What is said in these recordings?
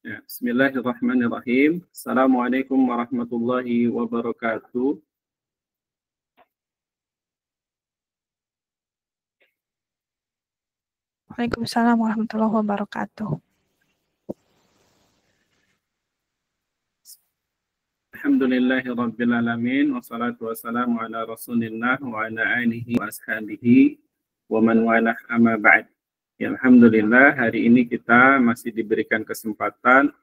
Ya, Bismillahirrahmanirrahim. Assalamualaikum warahmatullahi wabarakatuh. Waalaikumsalam warahmatullahi wabarakatuh. Alhamdulillahirabbil alamin wassalatu wassalamu ala Rasulillah wa ala alihi wa ashabihi wa man walah amma ba'd. Ya, alhamdulillah hari ini kita masih diberikan kesempatan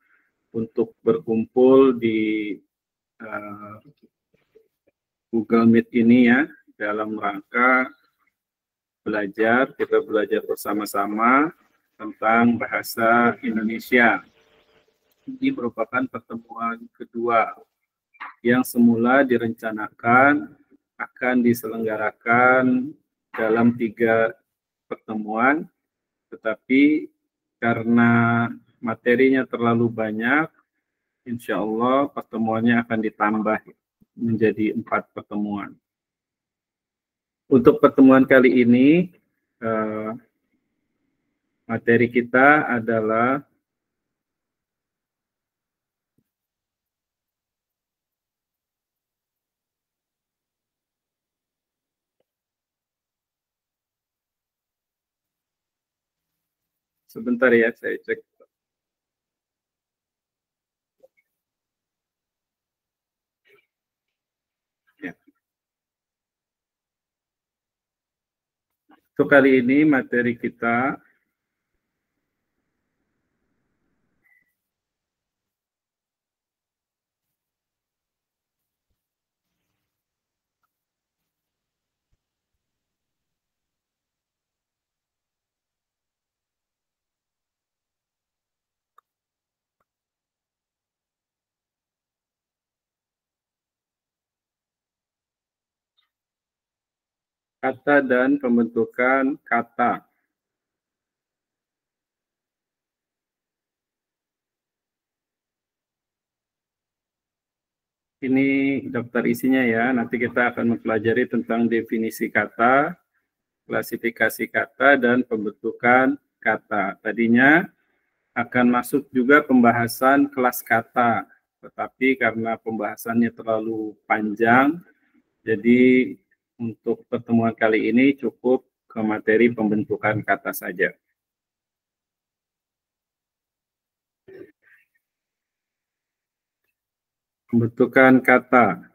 untuk berkumpul di Google Meet ini ya, dalam rangka belajar, kita belajar bersama-sama tentang bahasa Indonesia. Ini merupakan pertemuan kedua yang semula direncanakan akan diselenggarakan dalam 3 pertemuan, tetapi karena materinya terlalu banyak, insya Allah pertemuannya akan ditambah menjadi 4 pertemuan. Untuk pertemuan kali ini, materi kita adalah sebentar ya, saya cek. Ya. Untuk kali ini materi kita kata dan pembentukan kata. Ini daftar isinya ya, nanti kita akan mempelajari tentang definisi kata, klasifikasi kata, dan pembentukan kata. Tadinya akan masuk juga pembahasan kelas kata, tetapi karena pembahasannya terlalu panjang, jadi untuk pertemuan kali ini cukup ke materi pembentukan kata saja. Pembentukan kata.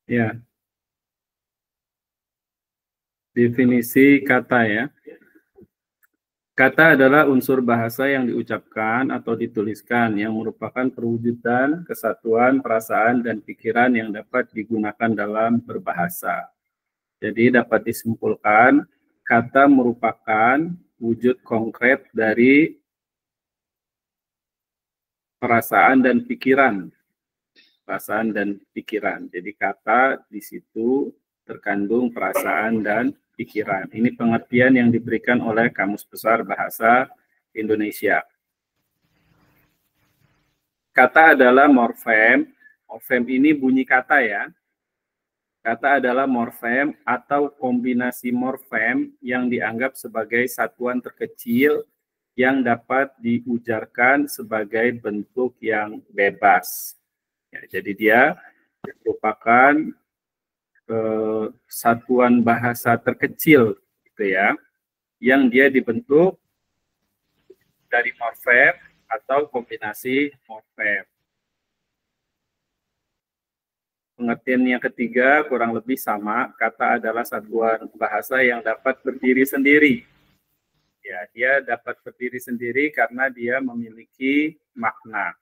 Ya. Definisi kata ya. Kata adalah unsur bahasa yang diucapkan atau dituliskan yang merupakan perwujudan kesatuan perasaan dan pikiran yang dapat digunakan dalam berbahasa. Jadi dapat disimpulkan, kata merupakan wujud konkret dari perasaan dan pikiran. Perasaan dan pikiran. Jadi kata di situ terkandung perasaan dan pikiran. Ini pengertian yang diberikan oleh Kamus Besar Bahasa Indonesia. Kata adalah morfem. Morfem ini bunyi kata ya. Kata adalah morfem atau kombinasi morfem yang dianggap sebagai satuan terkecil yang dapat diujarkan sebagai bentuk yang bebas. Ya, jadi dia merupakan satuan bahasa terkecil, gitu ya, yang dia dibentuk dari morfem atau kombinasi morfem. Pengertian yang ketiga kurang lebih sama, kata adalah satuan bahasa yang dapat berdiri sendiri. Ya, dia dapat berdiri sendiri karena dia memiliki makna.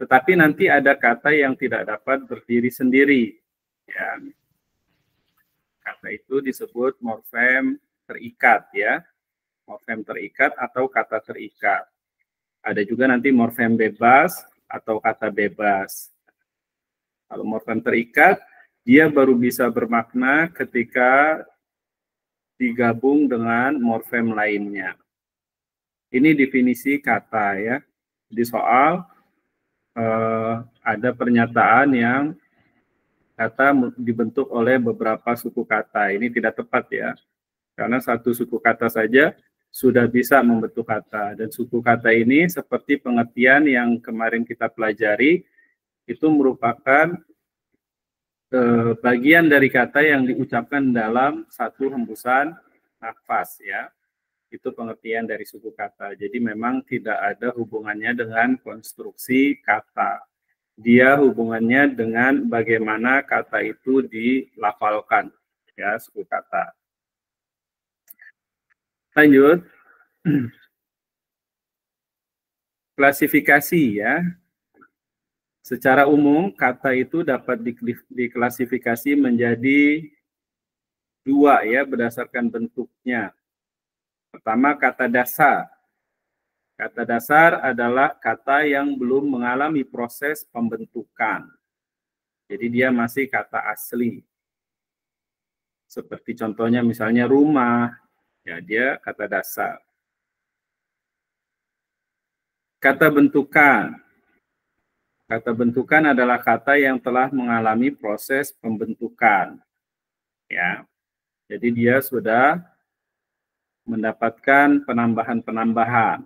Tetapi nanti ada kata yang tidak dapat berdiri sendiri. Ya. Kata itu disebut morfem terikat ya. morfem terikat atau kata terikat. Ada juga nanti morfem bebas atau kata bebas. Kalau morfem terikat, dia baru bisa bermakna ketika digabung dengan morfem lainnya. Ini definisi kata ya. Di soal ada pernyataan yang kata dibentuk oleh beberapa suku kata. Ini tidak tepat ya. Karena satu suku kata saja sudah bisa membentuk kata. Dan suku kata ini seperti pengertian yang kemarin kita pelajari, itu merupakan bagian dari kata yang diucapkan dalam satu hembusan nafas ya. Itu pengertian dari suku kata. Jadi memang tidak ada hubungannya dengan konstruksi kata. Dia hubungannya dengan bagaimana kata itu dilafalkan ya, suku kata. Lanjut. Klasifikasi ya. Secara umum kata itu dapat diklasifikasi menjadi dua ya berdasarkan bentuknya. Pertama, kata dasar. Kata dasar adalah kata yang belum mengalami proses pembentukan. Jadi dia masih kata asli. Seperti contohnya misalnya rumah, ya dia kata dasar. Kata bentukan. Kata bentukan adalah kata yang telah mengalami proses pembentukan. Ya. Jadi dia sudah mendapatkan penambahan-penambahan.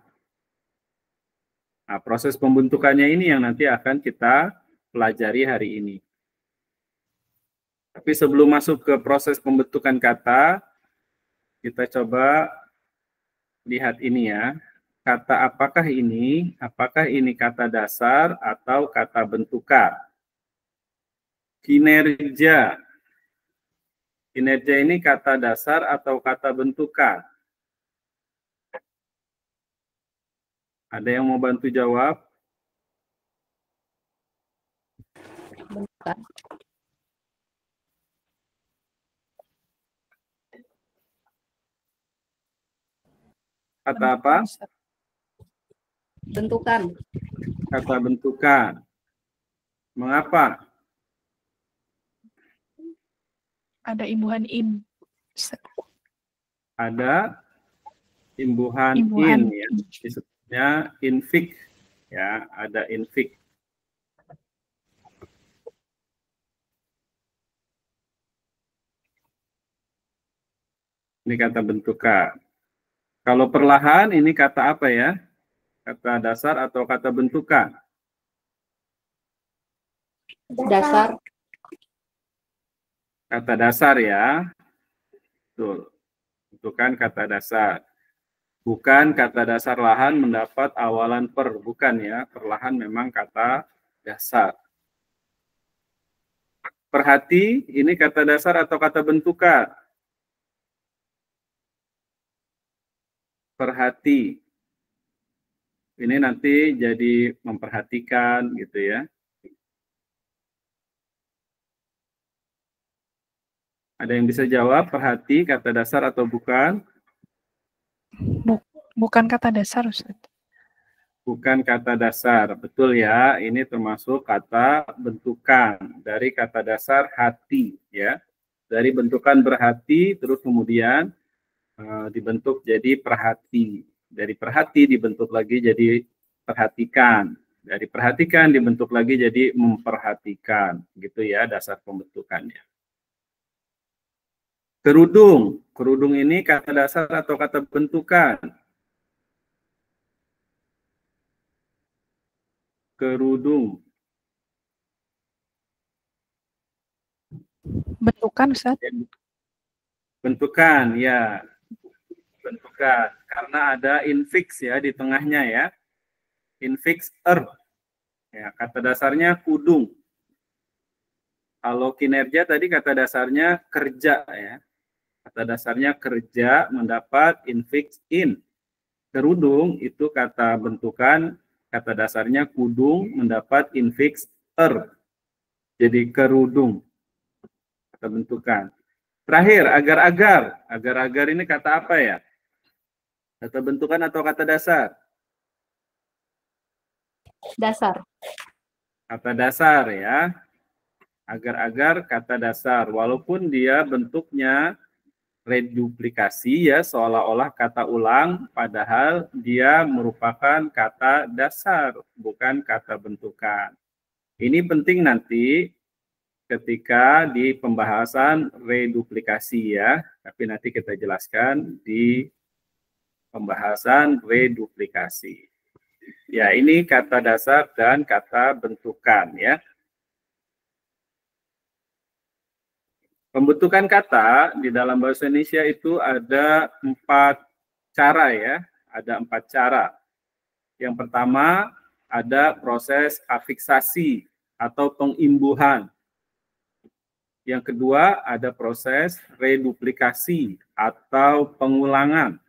Nah, proses pembentukannya ini yang nanti akan kita pelajari hari ini. Tapi sebelum masuk ke proses pembentukan kata, kita coba lihat ini ya. Kata apakah ini? Apakah ini kata dasar atau kata bentukan? Kinerja. Kinerja ini kata dasar atau kata bentukan? Ada yang mau bantu jawab? Bentukan. Kata apa? Bentukan. Kata bentukan. Mengapa? Ada imbuhan in. Ada imbuhan Imbuhan in ya. Disebutnya infix ya, ada infix. Ini kata bentukan. Kalau perlahan ini kata apa ya? Kata dasar atau kata bentukan? Dasar. Kata dasar ya. Betul. Bentukan kata dasar. Bukan kata dasar lahan mendapat awalan per. Bukan ya. Perlahan memang kata dasar. Perhati, ini kata dasar atau kata bentukan? Perhati. Ini nanti jadi memperhatikan gitu ya. Ada yang bisa jawab perhati kata dasar atau bukan? Bukan kata dasar, Ustaz. Bukan kata dasar, betul ya. Ini termasuk kata bentukan dari kata dasar hati ya. Dari bentukan berhati terus kemudian dibentuk jadi perhati. Dari perhati dibentuk lagi jadi perhatikan. Dari perhatikan dibentuk lagi jadi memperhatikan. Gitu ya dasar pembentukannya. Kerudung. Kerudung ini kata dasar atau kata bentukan? Kerudung. Bentukan, Ustaz. Bentukan, ya. Bentukan. Karena ada infix ya di tengahnya ya. Infix ya, kata dasarnya kudung. Kalau kinerja tadi kata dasarnya kerja ya. Kata dasarnya kerja mendapat infix in. Kerudung itu kata bentukan, kata dasarnya kudung mendapat infix Jadi kerudung. Kata bentukan. Terakhir, agar-agar. Agar-agar ini kata apa ya? Kata bentukan atau kata dasar? Dasar. Kata dasar ya. Agar-agar kata dasar. Walaupun dia bentuknya reduplikasi ya, seolah-olah kata ulang, padahal dia merupakan kata dasar, bukan kata bentukan. Ini penting nanti ketika di pembahasan reduplikasi ya, tapi nanti kita jelaskan di pembahasan reduplikasi. Ya, ini kata dasar dan kata bentukan ya. Pembentukan kata di dalam bahasa Indonesia itu ada 4 cara ya, ada 4 cara. Yang pertama ada proses afiksasi atau pengimbuhan. Yang kedua ada proses reduplikasi atau pengulangan.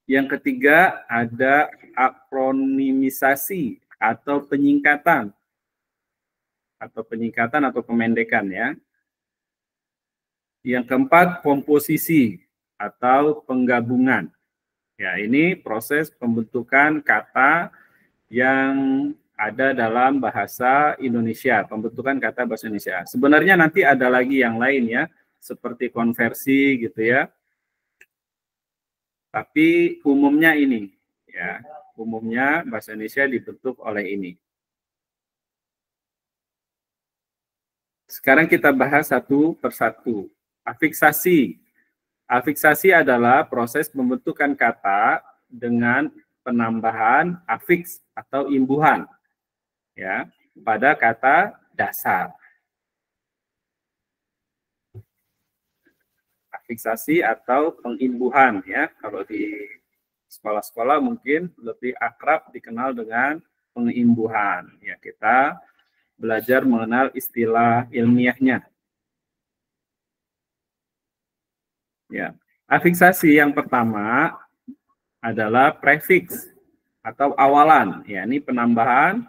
Yang ketiga ada akronimisasi atau penyingkatan atau pemendekan ya. Yang keempat, komposisi atau penggabungan. Ya, ini proses pembentukan kata yang ada dalam bahasa Indonesia, pembentukan kata bahasa Indonesia. Sebenarnya nanti ada lagi yang lain ya, seperti konversi gitu ya. Tapi umumnya ini ya, umumnya bahasa Indonesia dibentuk oleh ini. Sekarang kita bahas satu persatu. Afiksasi. Afiksasi adalah proses pembentukan kata dengan penambahan afiks atau imbuhan ya pada kata dasar. Afiksasi atau pengimbuhan ya, kalau di sekolah-sekolah mungkin lebih akrab dikenal dengan pengimbuhan ya. Kita belajar mengenal istilah ilmiahnya. Ya, afiksasi yang pertama adalah prefiks atau awalan. Ya, ini penambahan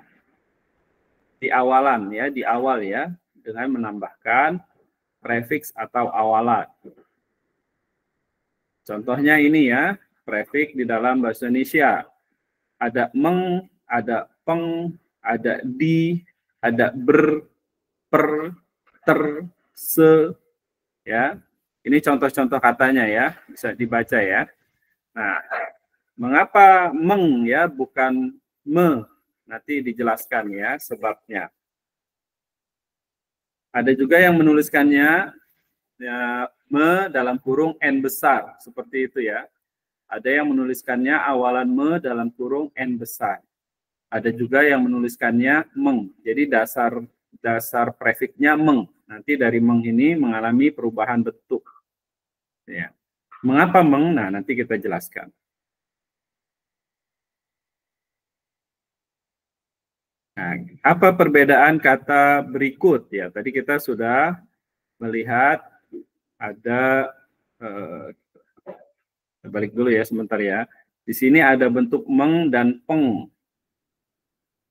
di awalan ya, di awal ya, dengan menambahkan prefiks atau awalan. Contohnya ini ya, prefiks di dalam bahasa Indonesia. Ada meng, ada peng, ada di, ada ber, per, ter, se, ya. Ini contoh-contoh katanya ya, bisa dibaca ya. Nah, mengapa meng ya, bukan me? Nanti dijelaskan ya sebabnya. Ada juga yang menuliskannya ya, me dalam kurung n besar, seperti itu ya. Ada yang menuliskannya awalan me dalam kurung n besar. Ada juga yang menuliskannya meng. Jadi dasar prefiksnya meng. Nanti dari meng ini mengalami perubahan bentuk. Ya. Mengapa meng? Nah, nanti kita jelaskan. Nah, apa perbedaan kata berikut? Ya, tadi kita sudah melihat ada balik dulu ya sebentar ya. Di sini ada bentuk meng dan peng.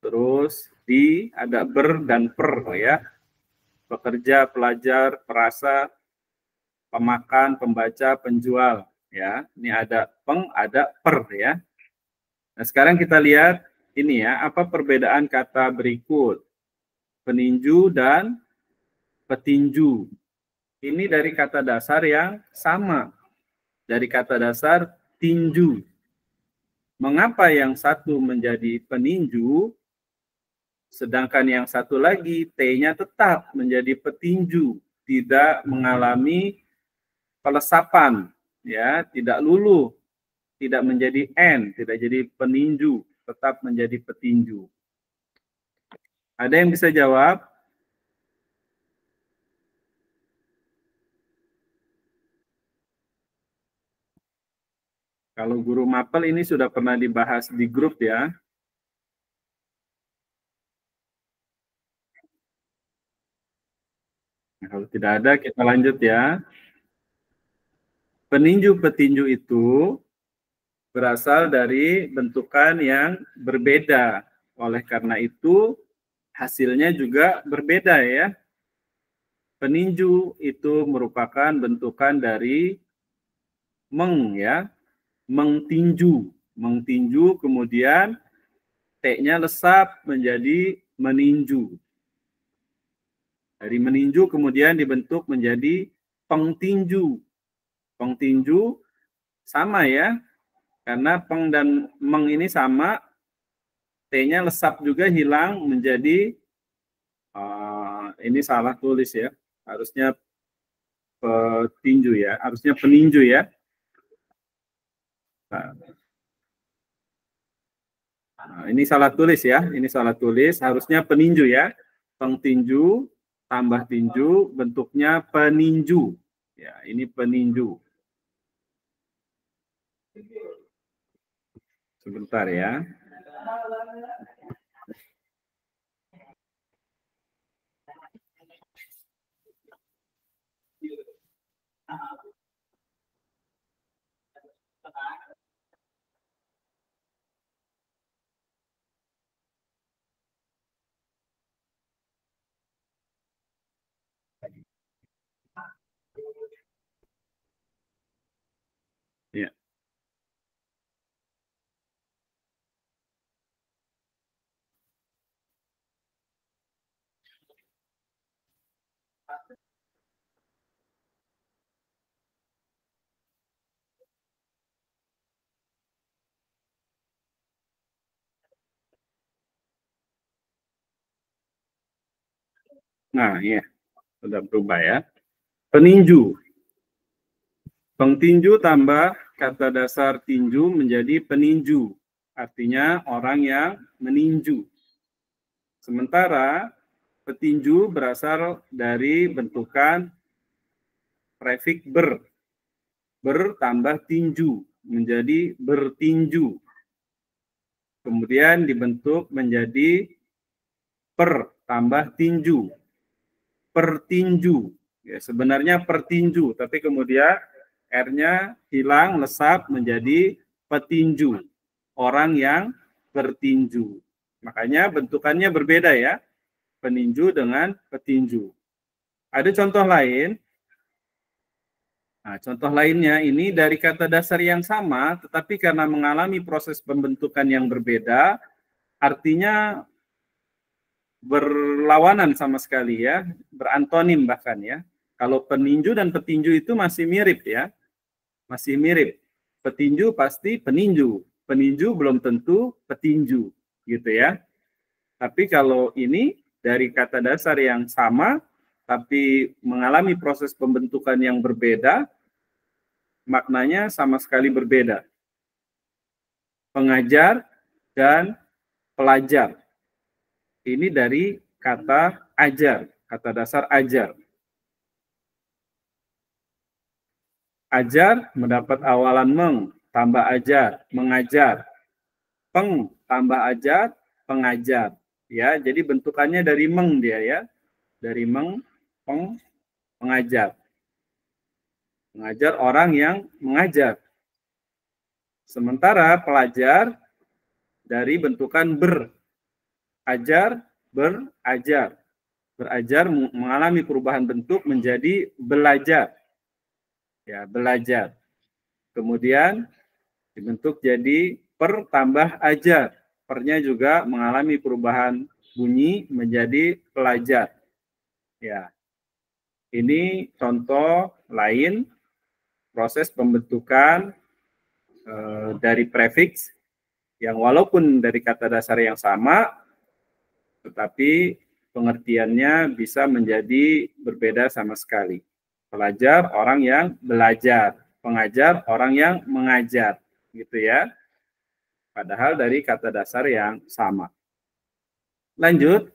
Terus di ada ber dan per ya. Pekerja, pelajar, perasa, pemakan, pembaca, penjual ya. Ini ada peng, ada per ya. Nah, sekarang kita lihat ini ya, apa perbedaan kata berikut? Peninju dan petinju. Ini dari kata dasar yang sama. Dari kata dasar tinju. Mengapa yang satu menjadi peninju, sedangkan yang satu lagi T-nya tetap menjadi petinju, tidak mengalami pelesapan, ya, tidak luluh, tidak menjadi N, tidak jadi peninju, tetap menjadi petinju. Ada yang bisa jawab? Kalau guru mapel ini sudah pernah dibahas di grup ya. Nah, kalau tidak ada, kita lanjut ya. Peninju-petinju itu berasal dari bentukan yang berbeda. Oleh karena itu, hasilnya juga berbeda ya. Peninju itu merupakan bentukan dari meng ya. mengtinju. Mengtinju, kemudian T-nya lesap menjadi meninju. Dari meninju kemudian dibentuk menjadi pengtinju. Pengtinju sama ya, karena peng dan meng ini sama, T-nya lesap juga hilang menjadi, ini salah tulis ya, harusnya petinju ya, harusnya peninju ya. Nah, ini salah tulis ya, ini salah tulis, harusnya peninju ya. Pengtinju tambah tinju bentuknya peninju. Ya, ini peninju. Sebentar ya. Ya. Nah, ya, sudah berubah ya. Peninju. Pengtinju tambah kata dasar tinju menjadi peninju. Artinya orang yang meninju. Sementara petinju berasal dari bentukan prefix ber. Ber tambah tinju menjadi bertinju. Kemudian dibentuk menjadi per tambah tinju. Pertinju. Ya, sebenarnya pertinju, tapi kemudian R-nya hilang, lesap menjadi petinju. Orang yang bertinju. Makanya bentukannya berbeda ya. Peninju dengan petinju. Ada contoh lain. Nah, contoh lainnya ini dari kata dasar yang sama, tetapi karena mengalami proses pembentukan yang berbeda, artinya berlawanan sama sekali ya, berantonim bahkan ya. Kalau peninju dan petinju itu masih mirip ya, masih mirip. Petinju pasti peninju, peninju belum tentu petinju, gitu ya. Tapi kalau ini dari kata dasar yang sama, tapi mengalami proses pembentukan yang berbeda, maknanya sama sekali berbeda. Pengajar dan pelajar. Ini dari kata ajar, kata dasar ajar. Ajar mendapat awalan meng, tambah ajar, mengajar. Peng, tambah ajar, pengajar. Ya, jadi bentukannya dari meng dia ya. Dari meng, peng, mengajar. Mengajar orang yang mengajar. Sementara pelajar dari bentukan ber. Ajar, berajar. Berajar mengalami perubahan bentuk menjadi belajar. Ya, belajar. Kemudian dibentuk jadi per tambah ajar. Pernya juga mengalami perubahan bunyi menjadi pelajar. Ya. Ini contoh lain proses pembentukan dari prefix yang walaupun dari kata dasar yang sama, tetapi pengertiannya bisa menjadi berbeda sama sekali. Pelajar orang yang belajar, pengajar orang yang mengajar, gitu ya. Padahal dari kata dasar yang sama. Lanjut.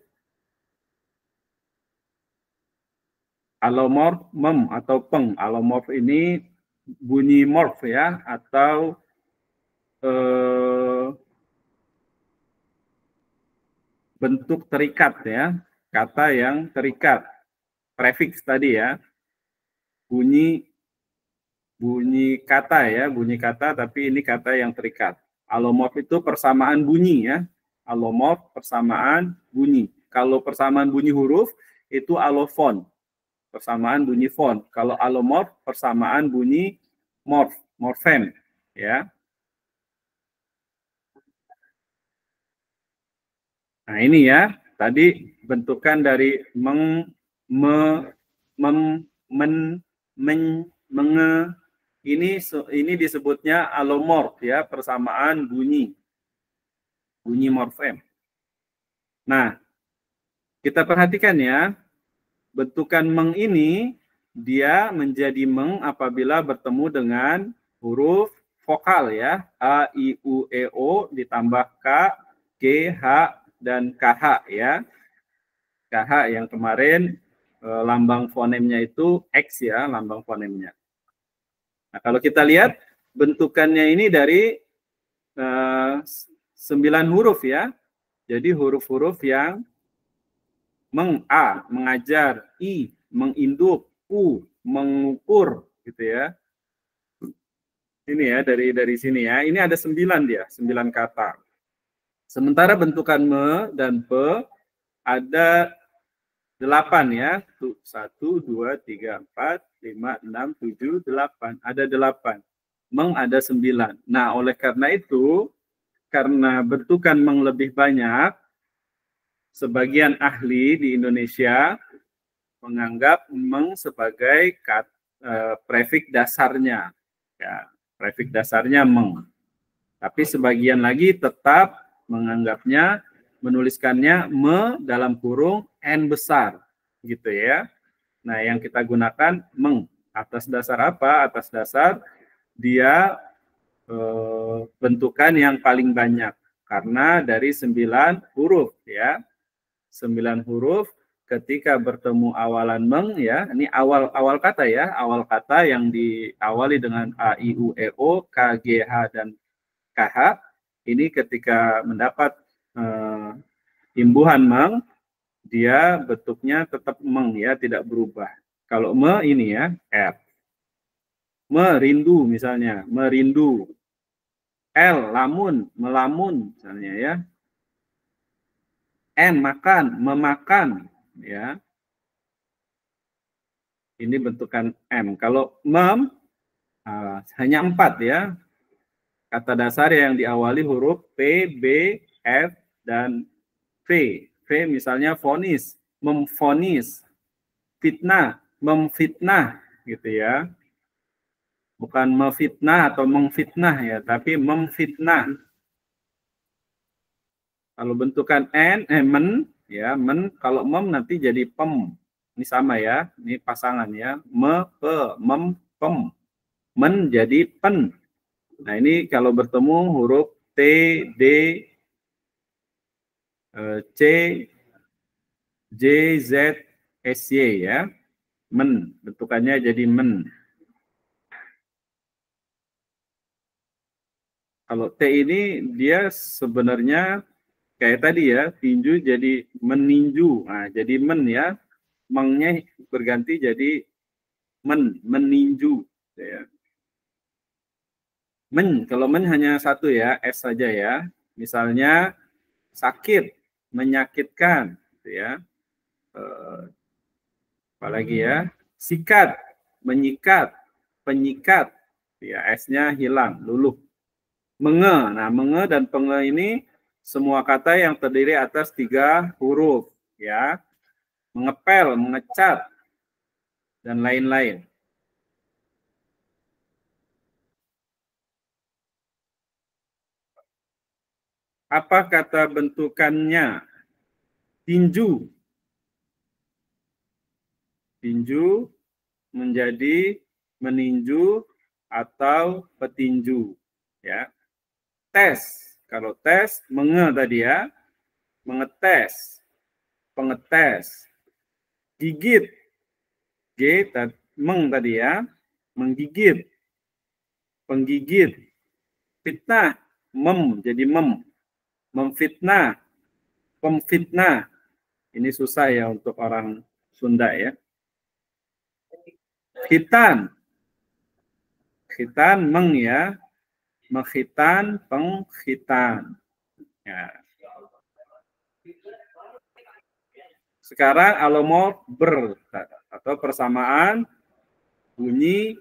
Alomorf, mem atau peng. Alomorf ini bunyi morf ya, atau bentuk terikat ya, kata yang terikat. Prefix tadi ya. Bunyi kata ya, bunyi kata tapi ini kata yang terikat. Alomorf itu persamaan bunyi ya. Alomorf persamaan bunyi. Kalau persamaan bunyi huruf itu alofon. Persamaan bunyi font. Kalau alomorf persamaan bunyi morf, morfem ya. Nah ini ya, tadi bentukan dari meng, me, mem, men, men, menge, ini disebutnya alomorf ya, persamaan bunyi morfem. Nah, kita perhatikan ya, bentukan meng ini dia menjadi meng apabila bertemu dengan huruf vokal ya, a, i, u, e, o ditambah k, g, h, dan kh ya. KH yang kemarin lambang fonemnya itu X ya, lambang fonemnya. Nah, kalau kita lihat bentukannya ini dari 9 huruf ya. Jadi huruf-huruf yang A, mengajar, I, menginduk, U, mengukur gitu ya. Ini ya dari sini ya. Ini ada 9 dia, 9 kata. Sementara bentukan me dan pe ada 8 ya. 1, 2, 3, 4, 5, 6, 7, 8. Ada 8. Meng ada 9. Nah, oleh karena itu, karena bentukan meng lebih banyak, sebagian ahli di Indonesia menganggap meng sebagai prefix dasarnya. Ya, prefix dasarnya meng. Tapi sebagian lagi tetap menganggapnya, menuliskannya me dalam kurung n besar, gitu ya. Nah, yang kita gunakan meng. Atas dasar apa? Atas dasar dia bentukan yang paling banyak. Karena dari 9 huruf ya. 9 huruf ketika bertemu awalan meng ya. Ini awal kata ya. Awal kata yang diawali dengan a, i, u, e, o, k, g, h, dan kh. Ini ketika mendapat imbuhan meng, dia bentuknya tetap meng ya, tidak berubah. Kalau me ini ya, r. Merindu misalnya, merindu. L, lamun, melamun misalnya ya. M, makan, memakan ya. Ini bentukan M. Kalau mem hanya 4 ya. Kata dasar yang diawali huruf P, B, F, dan V. V misalnya vonis, memvonis, fitnah, memfitnah gitu ya. Bukan memfitnah atau mengfitnah ya, tapi memfitnah. Kalau bentukan men ya, men, kalau mem nanti jadi pem. Ini sama ya, ini pasangan ya. Me, pe, mem, pem. Men jadi pen. Nah, ini kalau bertemu huruf T, D, C, J, Z, S, Y ya. Men, bentukannya jadi men. Kalau T ini dia sebenarnya kayak tadi ya, tinju jadi meninju. Nah, jadi men ya. Mengnya berganti jadi meninju. Ya. Kalau men hanya satu ya, S saja ya. Misalnya sakit, menyakitkan. Gitu ya. Apalagi ya, sikat, menyikat, penyikat. Ya, S-nya hilang, luluh. Menge. Nah, menge dan penge ini semua kata yang terdiri atas 3 huruf. Ya. Mengepel, mengecat, dan lain-lain. Apa kata bentukannya? Tinju. Tinju menjadi meninju atau petinju. Ya. Tes. Kalau tes, menge tadi ya. Mengetes. Pengetes. Gigit. G, meng tadi ya. Menggigit. Penggigit. Fitnah. Mem, jadi mem. Memfitnah. Pemfitnah. Ini susah ya untuk orang Sunda ya. Khitan. Khitan, meng ya. Mengkhitan, pengkhitan. Ya. Sekarang alomorf ber atau persamaan bunyi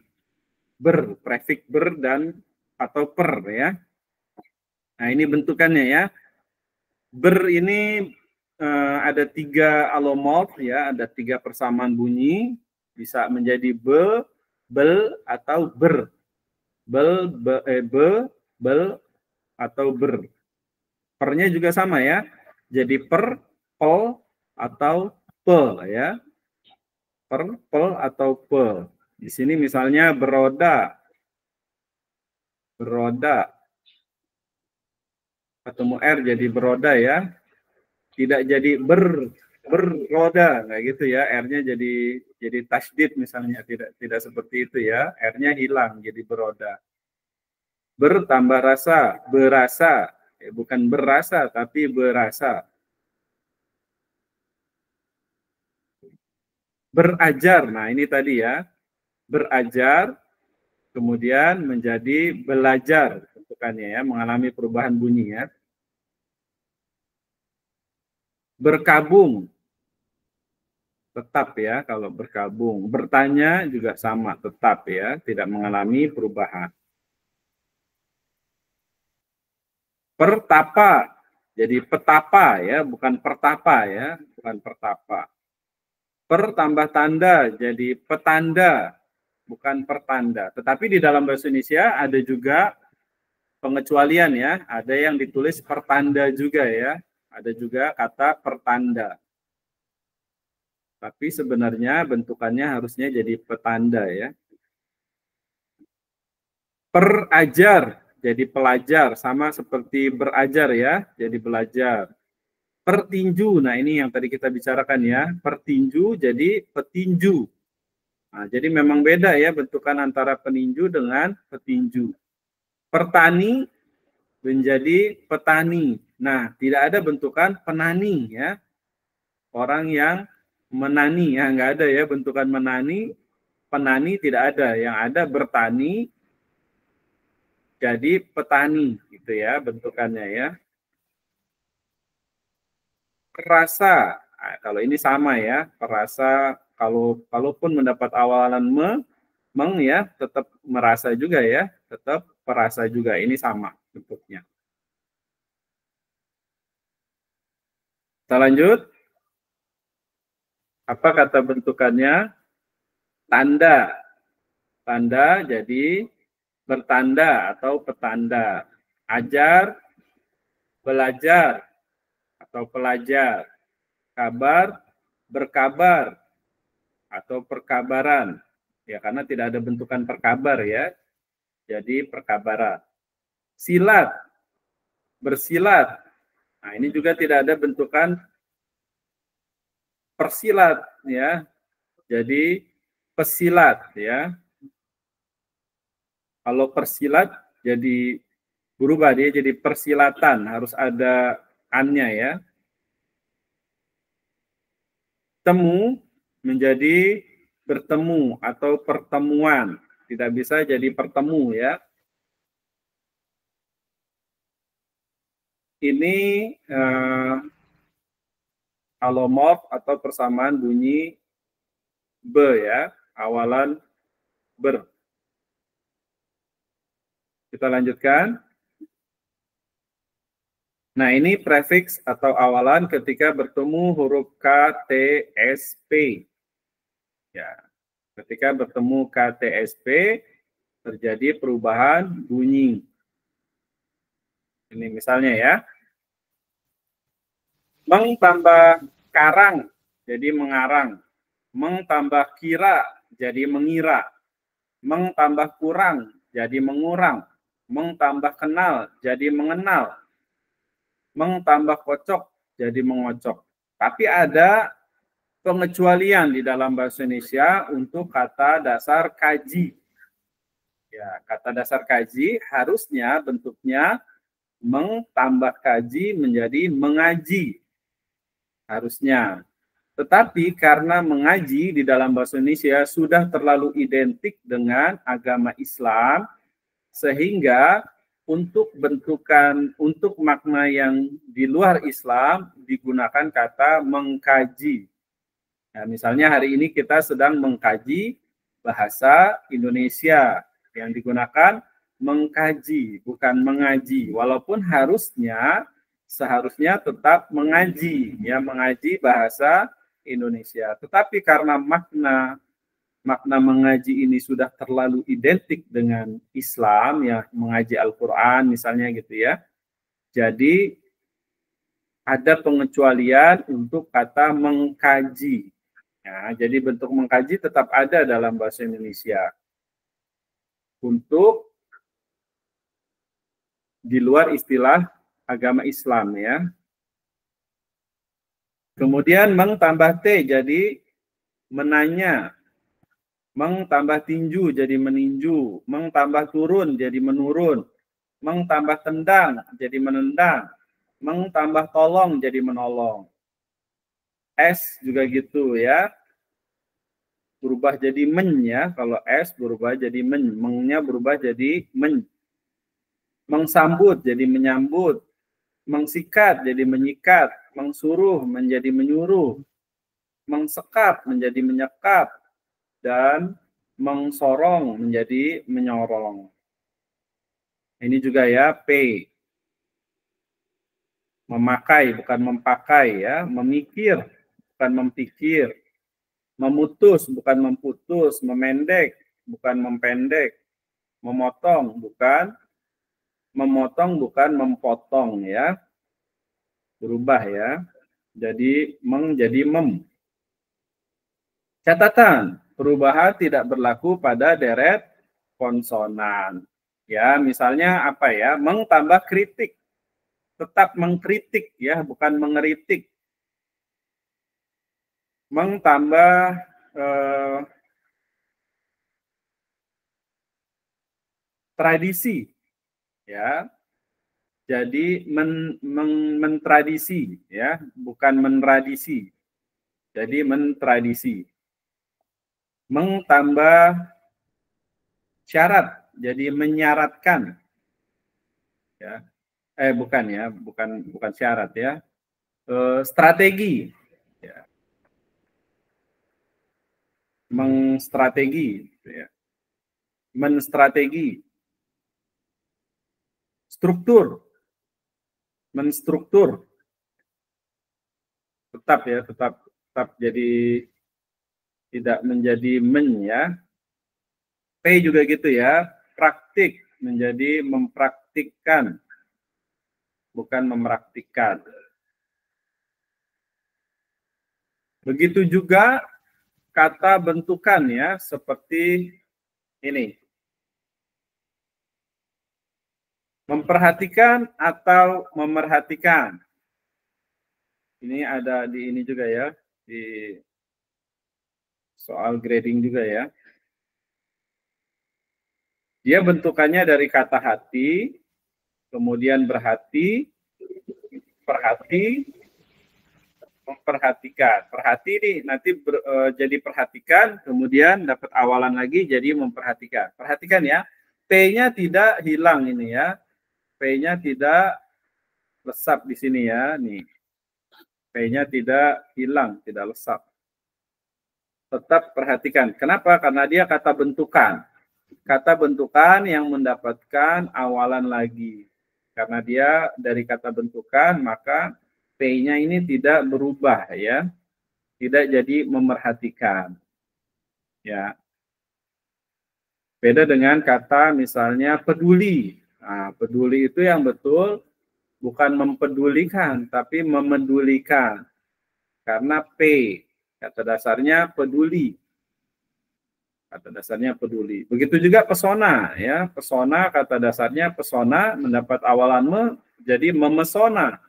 ber, prefix ber dan per ya. Nah, ini bentukannya ya. Ber ini ada 3 alomorf ya, ada 3 persamaan bunyi, bisa menjadi bel atau ber. Bel atau ber. Pernya juga sama ya. Jadi per, pel atau pel ya. Per, pel atau pel. Di sini misalnya beroda. Beroda. Ketemu R jadi beroda ya. Tidak jadi berroda kayak gitu ya. R-nya jadi tasydid misalnya, tidak seperti itu ya. R-nya hilang jadi beroda. Bertambah rasa, berasa. Bukan berasa tapi berasa. Berajar. Nah, ini tadi ya. Berajar kemudian menjadi belajar bentukannya ya, mengalami perubahan bunyi ya. Berkabung. Tetap ya kalau berkabung. Bertanya juga sama, tetap ya, tidak mengalami perubahan. Pertapa, jadi petapa ya, bukan pertapa ya, bukan pertapa. Per tambah tanda, jadi petanda, bukan pertanda. Tetapi di dalam bahasa Indonesia ada juga pengecualian ya, ada yang ditulis pertanda juga ya, ada juga kata pertanda. Tapi sebenarnya bentukannya harusnya jadi petanda ya. Perajar, jadi pelajar, sama seperti berajar ya, jadi belajar. Pertinju, nah ini yang tadi kita bicarakan ya, pertinju jadi petinju. Nah, jadi memang beda ya bentukan antara peninju dengan petinju. Pertani menjadi petani. Nah, tidak ada bentukan penani ya. Orang yang menani, ya nggak ada ya bentukan menani, penani tidak ada. Yang ada bertani, jadi petani gitu ya bentukannya ya. Perasa, nah, kalau ini sama ya, perasa kalaupun mendapat awalan meng ya, tetap merasa juga ya, tetap perasa juga, ini sama bentuknya. Kita lanjut. Apa kata bentukannya? Tanda. Tanda jadi bertanda atau petanda. Ajar, belajar atau pelajar. Kabar, berkabar atau perkabaran. Ya, karena tidak ada bentukan perkabar ya. Jadi perkabaran. Silat, bersilat. Nah, ini juga tidak ada bentukan persilat ya. Jadi pesilat ya. Kalau persilat jadi berubah, dia jadi persilatan, harus ada annya ya. Temu menjadi bertemu atau pertemuan, tidak bisa jadi pertemu ya. Ini alomorf atau persamaan bunyi be ya, awalan ber. Kita lanjutkan. Nah, ini prefiks atau awalan ketika bertemu huruf K, T, S, P. Ya, ketika bertemu K, T, S, P, terjadi perubahan bunyi. Ini misalnya ya. Meng tambah karang, jadi mengarang. Meng tambah kira, jadi mengira. Meng tambah kurang, jadi mengurang. Meng tambah kenal, jadi mengenal. Meng tambah kocok, jadi mengocok. Tapi ada pengecualian di dalam bahasa Indonesia untuk kata dasar kaji. Ya, kata dasar kaji harusnya bentuknya meng tambah kaji menjadi mengaji. Harusnya. Tetapi karena mengaji di dalam bahasa Indonesia sudah terlalu identik dengan agama Islam, sehingga untuk bentukan, untuk makna yang di luar Islam digunakan kata mengkaji. Nah, misalnya hari ini kita sedang mengkaji bahasa Indonesia, yang digunakan mengkaji, bukan mengaji. Walaupun harusnya seharusnya tetap mengaji, ya, mengaji bahasa Indonesia. Tetapi karena makna mengaji ini sudah terlalu identik dengan Islam, ya, mengaji Al-Quran misalnya gitu ya. Jadi ada pengecualian untuk kata mengkaji. Ya, jadi bentuk mengkaji tetap ada dalam bahasa Indonesia. Untuk di luar istilah agama Islam, ya. Kemudian meng tambah T jadi menanya. Meng tambah tinju jadi meninju. Meng tambah turun jadi menurun. Meng tambah tendang jadi menendang. Meng tambah tolong jadi menolong. S juga gitu ya. Berubah jadi men ya. Kalau S berubah jadi men. Mengnya berubah jadi men. Mengsambut jadi menyambut. Mengsikat jadi menyikat. Mengsuruh menjadi menyuruh. Mengsekap menjadi menyekap. Dan mengsorong menjadi menyorong. Ini juga ya P. Memakai bukan mempakai ya. Memikir bukan mempikir. Memutus bukan memputus. Memendek bukan mempendek. Memotong bukan mempotong ya. Berubah ya. Jadi meng jadi mem. Catatan, perubahan tidak berlaku pada deret konsonan. Ya, misalnya apa ya? Meng tambah kritik. Tetap mengkritik ya, bukan mengeritik. Meng tambah tradisi. Ya. Jadi mentradisi ya, bukan mentradisi. Jadi mentradisi. Meng tambah syarat, jadi menyaratkan. Ya. Bukan ya, bukan syarat ya. Strategi. Ya. Mengstrategi ya. Menstrategi. Struktur. Menstruktur. Tetap ya, tetap jadi tidak menjadi men ya. P juga gitu ya, praktik menjadi mempraktikkan, bukan mempraktikkan. Begitu juga kata bentukan ya, seperti ini. Memperhatikan atau memerhatikan. Ini ada di ini juga ya, di soal grading juga ya. Dia bentukannya dari kata hati, kemudian berhati, perhati, memperhatikan. Perhati nih nanti jadi perhatikan, kemudian dapat awalan lagi jadi memperhatikan. Perhatikan ya, P-nya tidak hilang ini ya. P-nya tidak lesap di sini ya, nih. P-nya tidak hilang, tidak lesap. Tetap perhatikan. Kenapa? Karena dia kata bentukan. Kata bentukan yang mendapatkan awalan lagi. Karena dia dari kata bentukan, maka P-nya ini tidak berubah ya. Tidak jadi memerhatikan. Ya. Beda dengan kata misalnya peduli. Nah, peduli itu yang betul bukan mempedulikan, tapi memedulikan. Karena P, kata dasarnya peduli. Kata dasarnya peduli. Begitu juga pesona, ya. Pesona, kata dasarnya pesona, mendapat awalan jadi memesona.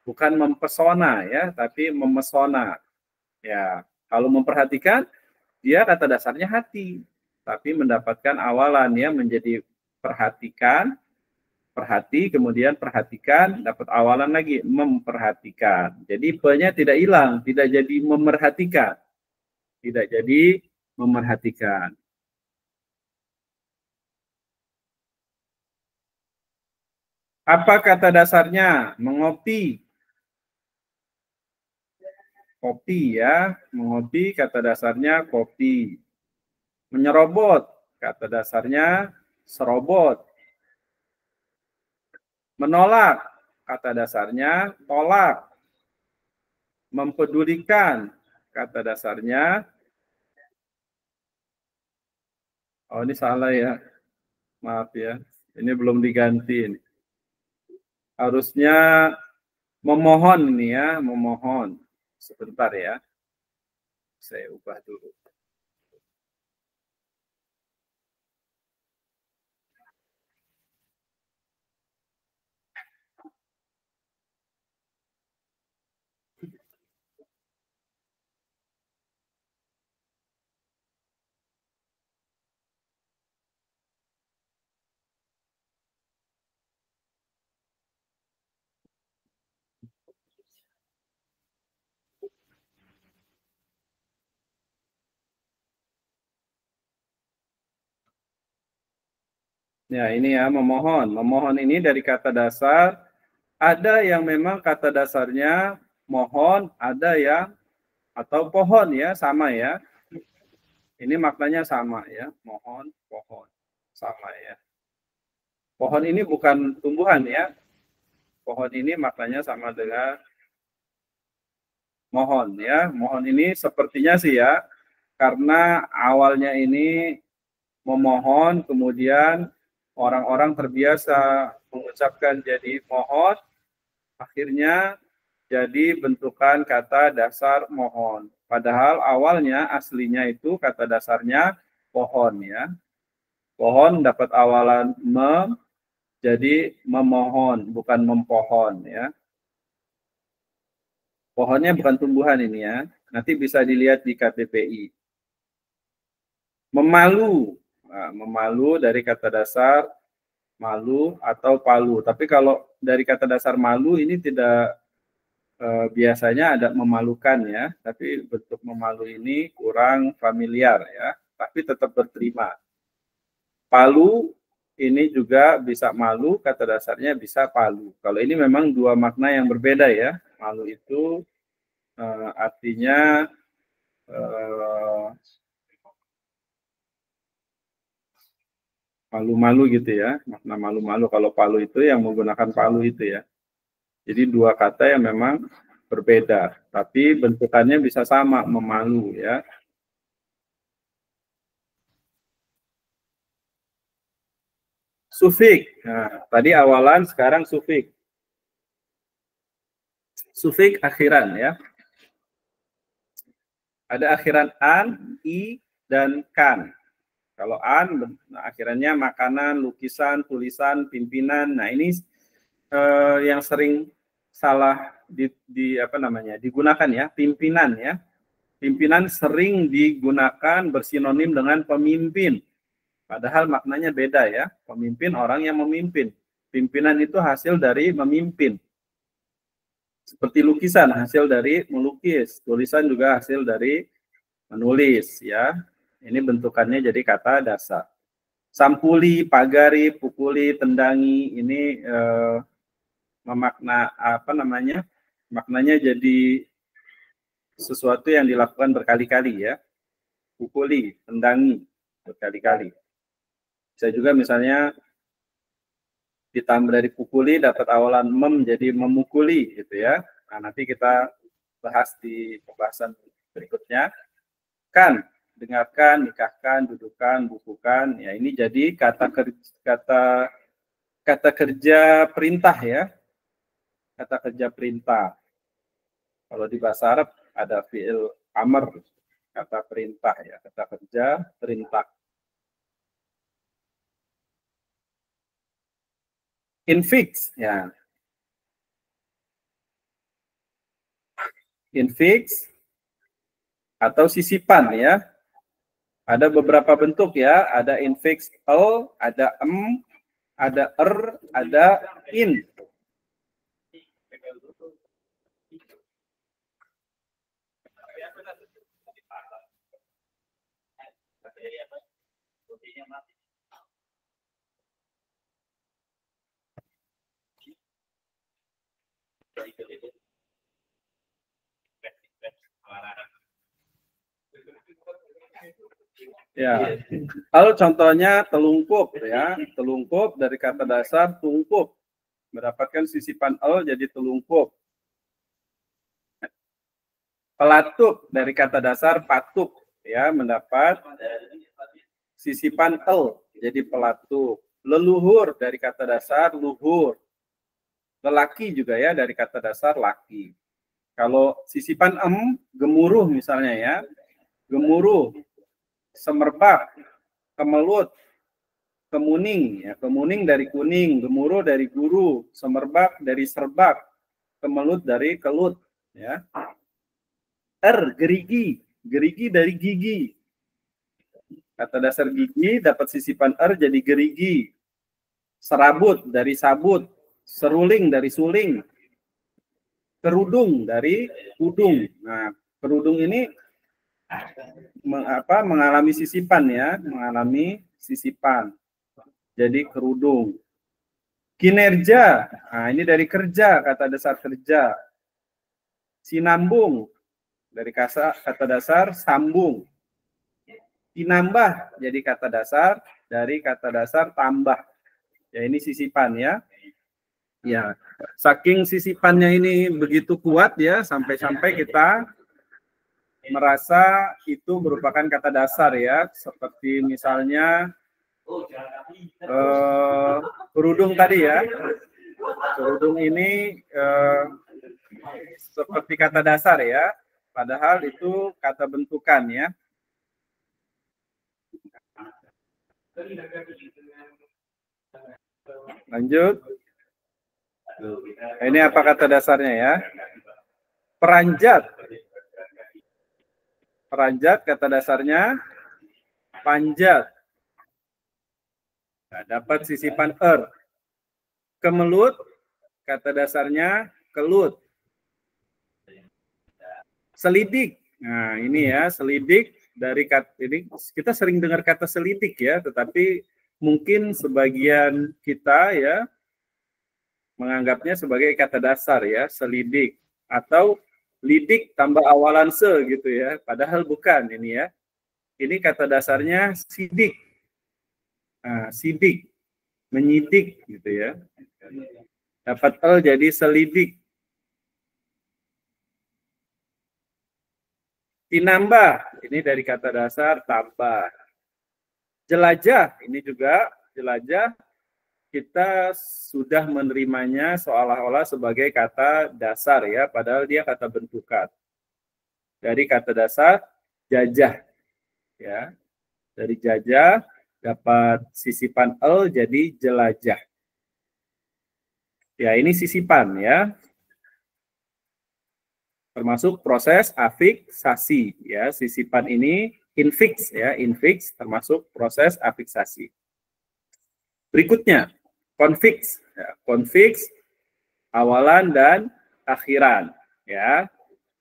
Bukan mempesona, ya, tapi memesona. Ya, kalau memperhatikan, dia kata dasarnya hati. Tapi mendapatkan awalan, ya, menjadi perhatikan, perhati, kemudian perhatikan, dapat awalan lagi, memperhatikan. Jadi P-nya tidak hilang, tidak jadi memerhatikan. Tidak jadi memerhatikan. Apa kata dasarnya? Mengopi. Kopi ya, mengopi kata dasarnya kopi. Menyerobot, kata dasarnya serobot. Menolak, kata dasarnya tolak. Mempedulikan, kata dasarnya, oh ini salah ya, maaf ya, ini belum diganti ini. Harusnya memohon ini ya, memohon. Sebentar ya, saya ubah dulu. Ya ini ya, memohon. Memohon ini dari kata dasar, ada yang memang kata dasarnya mohon, ada yang atau pohon ya, sama ya. Ini maknanya sama ya, mohon, pohon, sama ya. Pohon ini bukan tumbuhan ya. Pohon ini maknanya sama dengan mohon ya. Mohon ini sepertinya sih ya, karena awalnya ini memohon, kemudian orang-orang terbiasa mengucapkan jadi mohon, akhirnya jadi bentukan kata dasar mohon. Padahal awalnya aslinya itu kata dasarnya pohon ya. Pohon dapat awalan mem, jadi memohon, bukan mempohon ya. Pohonnya bukan tumbuhan ini ya. Nanti bisa dilihat di KTPI. Memalu. Nah, memalu dari kata dasar malu atau palu. Tapi kalau dari kata dasar malu ini tidak biasanya ada memalukan ya. Tapi bentuk memalu ini kurang familiar ya. Tapi tetap berterima. Palu ini juga bisa malu, kata dasarnya bisa palu. Kalau ini memang dua makna yang berbeda ya. Malu itu artinya malu-malu gitu ya, makna malu-malu. Kalau palu itu yang menggunakan palu itu ya. Jadi dua kata yang memang berbeda, tapi bentukannya bisa sama, memalu ya. Sufik, nah, tadi awalan, sekarang sufik. Sufik akhiran ya. Ada akhiran an, i, dan kan. Kalau an, akhirannya makanan, lukisan, tulisan, pimpinan. Nah ini yang sering salah digunakan ya, pimpinan ya. Pimpinan sering digunakan bersinonim dengan pemimpin. Padahal maknanya beda ya. Pemimpin orang yang memimpin. Pimpinan itu hasil dari memimpin. Seperti lukisan hasil dari melukis. Tulisan juga hasil dari menulis ya. Ini bentukannya jadi kata dasar. Sampuli, pagari, pukuli, tendangi ini memakna maknanya jadi sesuatu yang dilakukan berkali-kali ya. Pukuli, tendangi berkali-kali. Bisa juga misalnya ditambah dari pukuli dapat awalan mem jadi memukuli gitu ya. Nah, nanti kita bahas di pembahasan berikutnya. Kan, dengarkan, nikahkan, dudukan, bukukan. Ya, ini jadi kata kerja perintah ya. Kata kerja perintah. Kalau di bahasa Arab ada fi'il amr, kata perintah ya, kata kerja perintah. Infix ya. Infix atau sisipan ya. Ada beberapa bentuk ya, ada infix l, ada ada ada in. Ya, kalau contohnya telungkup ya, telungkup dari kata dasar tungkup. mendapatkan sisipan el jadi telungkup. Pelatup dari kata dasar patup, ya, mendapat sisipan el jadi pelatup. Leluhur dari kata dasar luhur. Lelaki juga ya dari kata dasar laki. Kalau sisipan gemuruh misalnya ya, gemuruh, semerbak, kemelut, kemuning, ya, kemuning dari kuning, gemuruh dari guru, semerbak dari serbak, kemelut dari kelut, ya. Gerigi, gerigi dari gigi. Kata dasar gigi dapat sisipan jadi gerigi. Serabut dari sabut, seruling dari suling, kerudung dari udung. Nah, kerudung ini mengalami sisipan ya, mengalami sisipan. Jadi kerudung. Kinerja, nah ini dari kerja, kata dasar kerja. Sinambung, dari kata dasar sambung. Tinambah, jadi kata dasar, dari kata dasar tambah. Ya ini sisipan ya. Ya, saking sisipannya ini begitu kuat ya, sampai-sampai kita merasa itu merupakan kata dasar ya, seperti misalnya kerudung tadi ya. Kerudung ini seperti kata dasar ya, padahal itu kata bentukan ya. Lanjut. Ini apa kata dasarnya ya? Peranjat. Peranjat kata dasarnya panjat. Nah, dapat sisipan Kemelut kata dasarnya kelut. Selidik. Nah, ini ya, selidik dari kata ini kita sering dengar kata selidik ya, tetapi mungkin sebagian kita ya menganggapnya sebagai kata dasar ya, selidik atau lidik tambah awalan se gitu ya, padahal bukan ini ya. Ini kata dasarnya sidik. Nah, sidik, menyidik gitu ya. Dapat jadi selidik. Tinambah, ini dari kata dasar tambah. Jelajah, ini juga jelajah kita sudah menerimanya seolah-olah sebagai kata dasar ya, padahal dia kata bentukan. Dari kata dasar jajah ya. Dari jajah dapat sisipan jadi jelajah. Ya, ini sisipan ya. Termasuk proses afiksasi ya. Sisipan ini infix ya, infix termasuk proses afiksasi. Berikutnya konfiks, ya, konfiks awalan dan akhiran ya.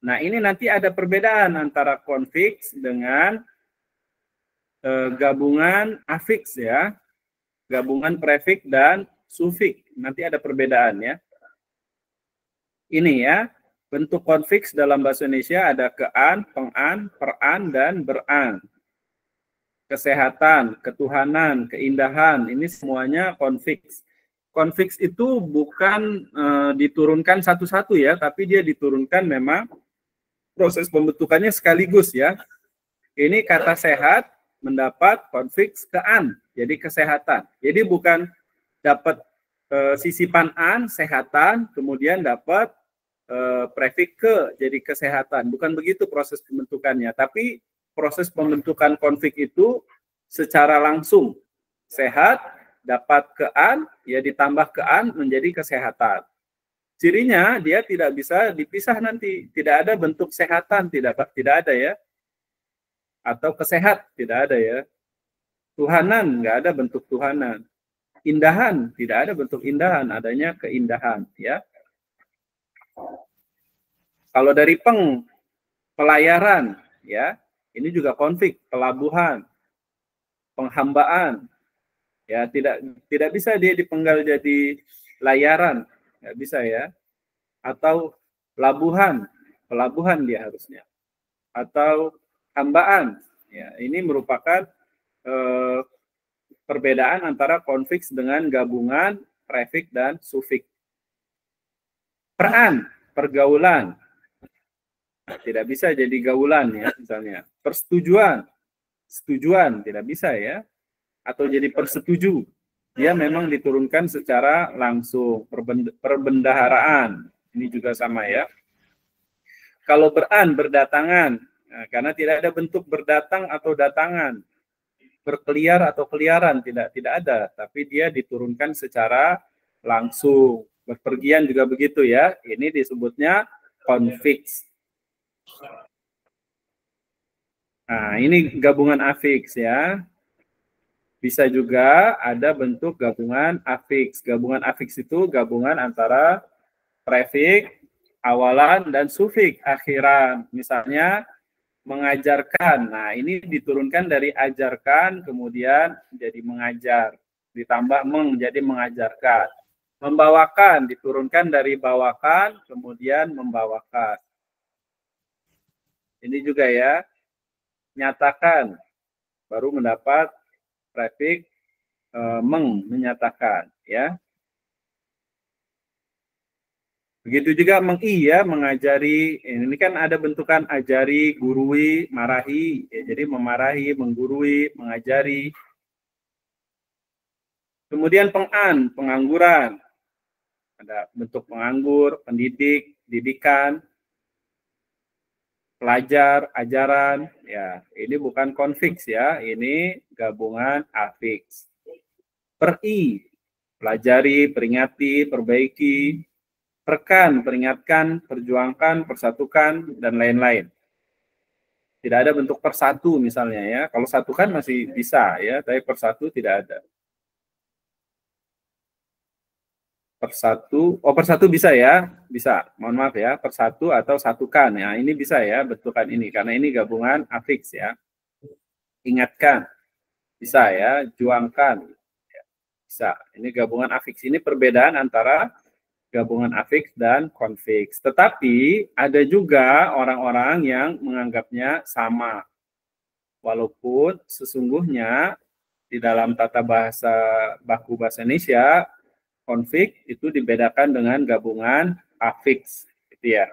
Nah, ini nanti ada perbedaan antara konfiks dengan gabungan afiks ya. Gabungan prefiks dan sufiks. Nanti ada perbedaan ya. Ini ya. Bentuk konfiks dalam bahasa Indonesia ada kean, pengan, peran, dan beran. Kesehatan, ketuhanan, keindahan, ini semuanya konfiks. Konfiks itu bukan diturunkan satu-satu ya, tapi dia diturunkan memang proses pembentukannya sekaligus ya. Ini kata sehat mendapat konfiks kean, jadi kesehatan. Jadi bukan dapat sisipan an, sehatan, kemudian dapat prefiks ke jadi kesehatan. Bukan begitu proses pembentukannya, tapi proses pembentukan konfiks itu secara langsung sehat dapat kean ya ditambah kean menjadi kesehatan. Cirinya dia tidak bisa dipisah nanti, tidak ada bentuk sehatan, tidak ada ya. Atau kesehat tidak ada ya. Tuhanan nggak ada bentuk tuhanan. Indahan tidak ada bentuk indahan, adanya keindahan ya. Kalau dari pelayaran ya, ini juga konflik, pelabuhan, penghambaan. Ya, tidak bisa dia dipenggal jadi layaran, nggak bisa ya. Atau pelabuhan dia harusnya. Atau hambaan. Ya, ini merupakan perbedaan antara konfiks dengan gabungan prefiks dan sufiks. Peran, pergaulan. Nah, tidak bisa jadi gaulan ya misalnya. Persetujuan, setujuan tidak bisa ya. Atau jadi persetuju. Dia memang diturunkan secara langsung. Perbendaharaan, ini juga sama ya. Kalau beran, berdatangan, nah, karena tidak ada bentuk berdatang atau datangan, berkeliar atau keliaran, tidak ada, tapi dia diturunkan secara langsung. Berpergian juga begitu ya, ini disebutnya konfiks. Nah, ini gabungan afiks ya. Bisa juga ada bentuk gabungan afiks. Gabungan afiks itu gabungan antara prefiks, awalan, dan sufiks, akhiran. Misalnya, mengajarkan. Nah, ini diturunkan dari ajarkan, kemudian jadi mengajar. Ditambah menjadi mengajarkan. Membawakan, diturunkan dari bawakan, kemudian membawakan. Ini juga ya, nyatakan, baru mendapat prefix menyatakan ya. Begitu juga ya, mengajari. Ini kan ada bentukan ajari, gurui, marahi. Ya, jadi memarahi, menggurui, mengajari. Kemudian pengangguran. Ada bentuk penganggur, pendidik, didikan, pelajar, ajaran. Ya, ini bukan konfiks ya, ini gabungan afiks. Pelajari, peringati, perbaiki. Rekan, peringatkan, perjuangkan, persatukan, dan lain-lain. Tidak ada bentuk persatu misalnya ya. Kalau satukan masih bisa ya, tapi persatu tidak ada. Persatu bisa ya, bisa. Mohon maaf ya, persatu atau satukan ya. Ini bisa ya, bentukan ini karena ini gabungan afiks ya. Ingatkan, bisa ya. Juangkan, bisa. Ini gabungan afiks. Ini perbedaan antara gabungan afiks dan konfiks. Tetapi ada juga orang-orang yang menganggapnya sama. Walaupun sesungguhnya di dalam tata bahasa baku bahasa Indonesia, konfiks itu dibedakan dengan gabungan afiks, gitu ya.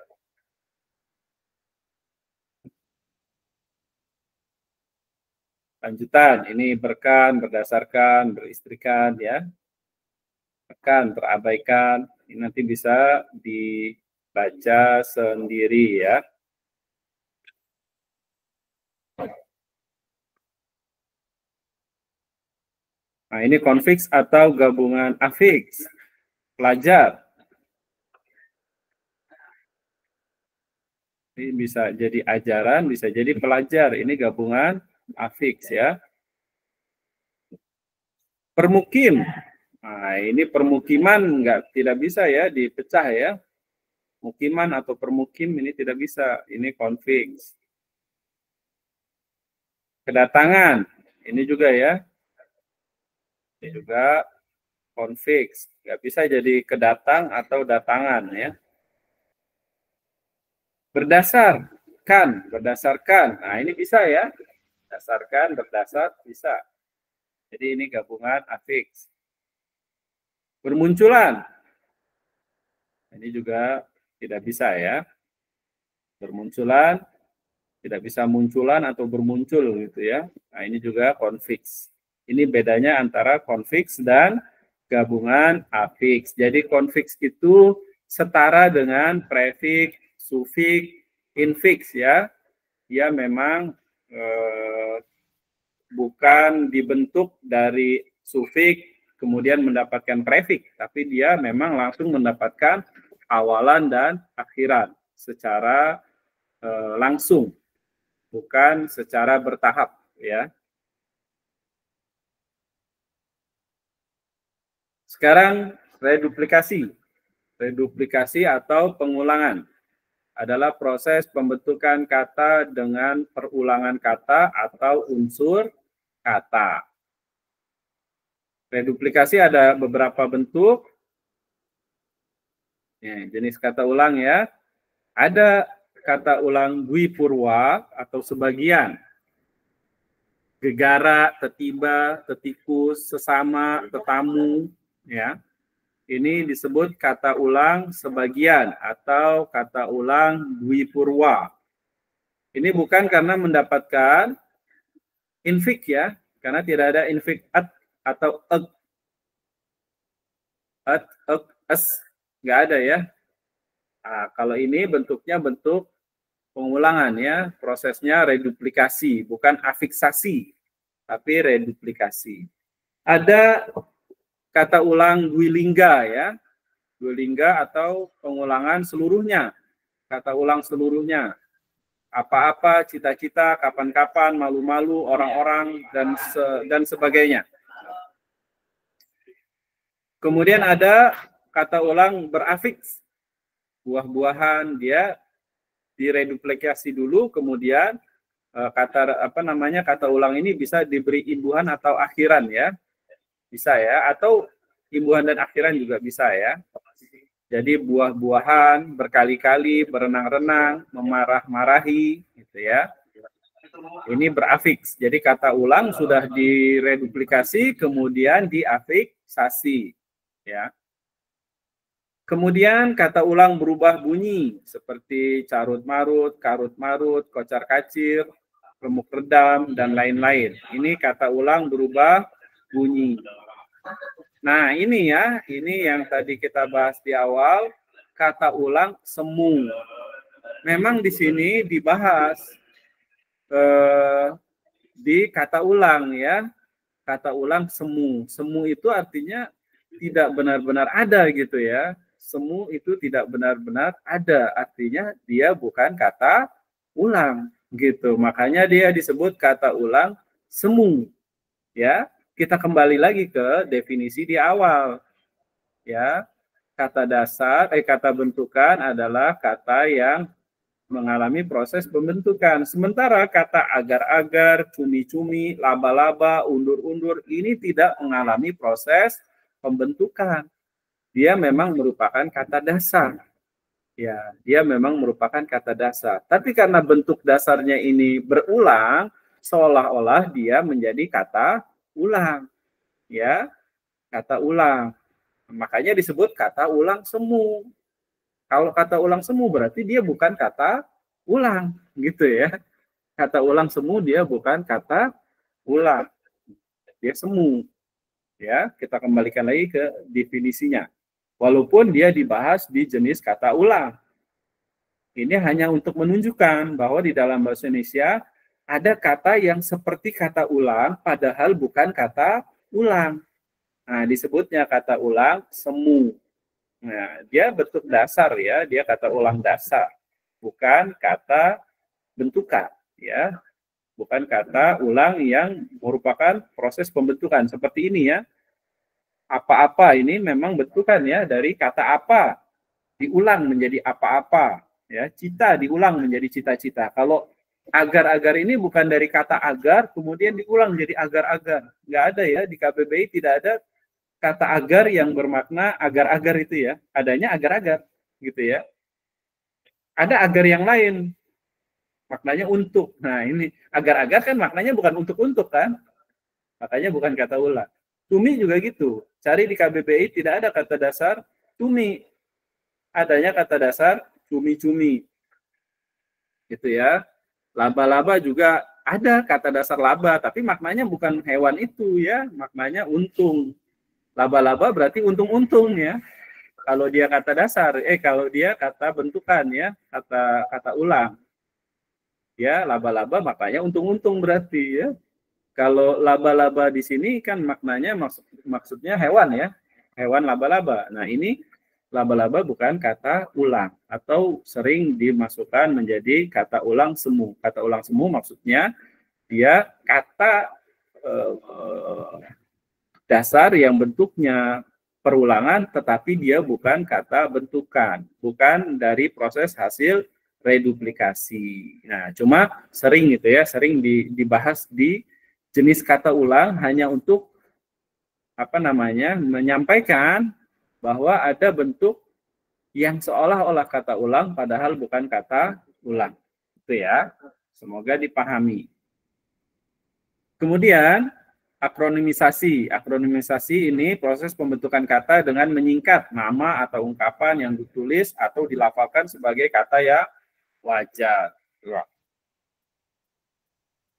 Lanjutan, ini berkan, berdasarkan, beristrikan ya. Berkan, terabaikan, ini nanti bisa dibaca sendiri ya. Nah, ini konfiks atau gabungan afiks. Pelajar. Ini bisa jadi ajaran, bisa jadi pelajar. Ini gabungan afiks ya. Permukim. Nah, ini permukiman tidak bisa ya dipecah ya. Mukiman atau permukim ini tidak bisa. Ini konfiks. Kedatangan. Ini juga ya. Ini juga konfiks. Nggak bisa jadi kedatang atau datangan ya. Berdasarkan. Nah, ini bisa ya. Berdasarkan, berdasar, bisa. Jadi ini gabungan afiks. Bermunculan. Ini juga tidak bisa ya. Bermunculan, tidak bisa munculan atau bermuncul gitu ya. Nah, ini juga konfiks. Ini bedanya antara konfiks dan gabungan afiks. Jadi konfiks itu setara dengan prefiks, sufiks, infiks ya. Dia memang bukan dibentuk dari sufiks kemudian mendapatkan prefiks, tapi dia memang langsung mendapatkan awalan dan akhiran secara langsung, bukan secara bertahap ya. Sekarang reduplikasi. Reduplikasi atau pengulangan adalah proses pembentukan kata dengan perulangan kata atau unsur kata. Reduplikasi ada beberapa bentuk. Ya, jenis kata ulang ya. Ada kata ulang dwi purwa atau sebagian. Gegara, tetiba, tetikus, sesama, tetamu, ya. Ini disebut kata ulang sebagian atau kata ulang dwipurwa. Ini bukan karena mendapatkan infik ya, karena tidak ada infik at atau as, nggak ada ya. Nah, kalau ini bentuknya bentuk pengulangan ya, prosesnya reduplikasi, bukan afiksasi, tapi reduplikasi. Ada kata ulang dwilingga ya, dwilingga atau pengulangan seluruhnya, kata ulang seluruhnya. Apa-apa, cita-cita, kapan-kapan, malu-malu, orang-orang, dan sebagainya. Kemudian ada kata ulang berafiks, buah-buahan, dia direduplikasi dulu, kemudian kata ulang ini bisa diberi imbuhan atau akhiran ya, bisa ya, atau imbuhan dan akhiran juga bisa ya. Jadi buah-buahan, berkali-kali, berenang-renang, memarah-marahi, gitu ya. Ini berafiks. Jadi kata ulang sudah direduplikasi, kemudian diafiksasi, ya. Kemudian kata ulang berubah bunyi, seperti carut-marut, karut-marut, kocar-kacir, remuk redam, dan lain-lain. Ini kata ulang berubah bunyi. Nah, ini ya, ini yang tadi kita bahas di awal, kata ulang semu. Memang di sini dibahas di kata ulang ya, kata ulang semu. Semu itu artinya tidak benar-benar ada gitu ya. Semu itu tidak benar-benar ada, artinya dia bukan kata ulang gitu. Makanya dia disebut kata ulang semu. Ya. Kita kembali lagi ke definisi di awal. Ya, kata dasar, kata bentukan adalah kata yang mengalami proses pembentukan. Sementara kata agar-agar, cumi-cumi, laba-laba, undur-undur ini tidak mengalami proses pembentukan. Dia memang merupakan kata dasar. Ya, dia memang merupakan kata dasar. Tapi karena bentuk dasarnya ini berulang, seolah-olah dia menjadi kata ulang, ya, kata ulang. Makanya disebut kata ulang semu. Kalau kata ulang semu berarti dia bukan kata ulang, gitu ya. Kata ulang semu dia bukan kata ulang, dia semu. Ya, kita kembalikan lagi ke definisinya. Walaupun dia dibahas di jenis kata ulang. Ini hanya untuk menunjukkan bahwa di dalam bahasa Indonesia ada kata yang seperti kata ulang, padahal bukan kata ulang. Nah, disebutnya kata ulang semu. Nah, dia bentuk dasar ya, dia kata ulang dasar, bukan kata bentukan ya, bukan kata ulang yang merupakan proses pembentukan seperti ini ya. Apa-apa ini memang bentukan ya, dari kata apa diulang menjadi apa-apa ya, cita diulang menjadi cita-cita. Kalau agar-agar ini bukan dari kata agar kemudian diulang jadi agar-agar. Nggak ada ya, di KBBI tidak ada kata agar yang bermakna agar-agar itu ya. Adanya agar-agar gitu ya. Ada agar yang lain, maknanya untuk. Nah ini agar-agar kan maknanya bukan untuk-untuk kan. Makanya bukan kata ulang. Tumi juga gitu. Cari di KBBI tidak ada kata dasar tumi. Adanya kata dasar cumi-cumi. Gitu ya. Laba-laba juga ada kata dasar laba, tapi maknanya bukan hewan itu ya, maknanya untung. Laba-laba berarti untung-untung ya. Kalau dia kata dasar, kalau dia kata bentukan ya, kata ulang. Ya, laba-laba maknanya untung-untung berarti ya. Kalau laba-laba di sini kan maknanya maksudnya hewan ya. Hewan laba-laba. Nah, ini laba-laba bukan kata ulang atau sering dimasukkan menjadi kata ulang semu. Kata ulang semu maksudnya dia kata dasar yang bentuknya perulangan tetapi dia bukan kata bentukan, bukan dari proses hasil reduplikasi. Nah, cuma sering gitu ya, sering dibahas di jenis kata ulang hanya untuk menyampaikan bahwa ada bentuk yang seolah-olah kata ulang padahal bukan kata ulang. Itu ya. Semoga dipahami. Kemudian Akronimisasi. Akronimisasi ini proses pembentukan kata dengan menyingkat nama atau ungkapan yang ditulis atau dilafalkan sebagai kata yang wajar.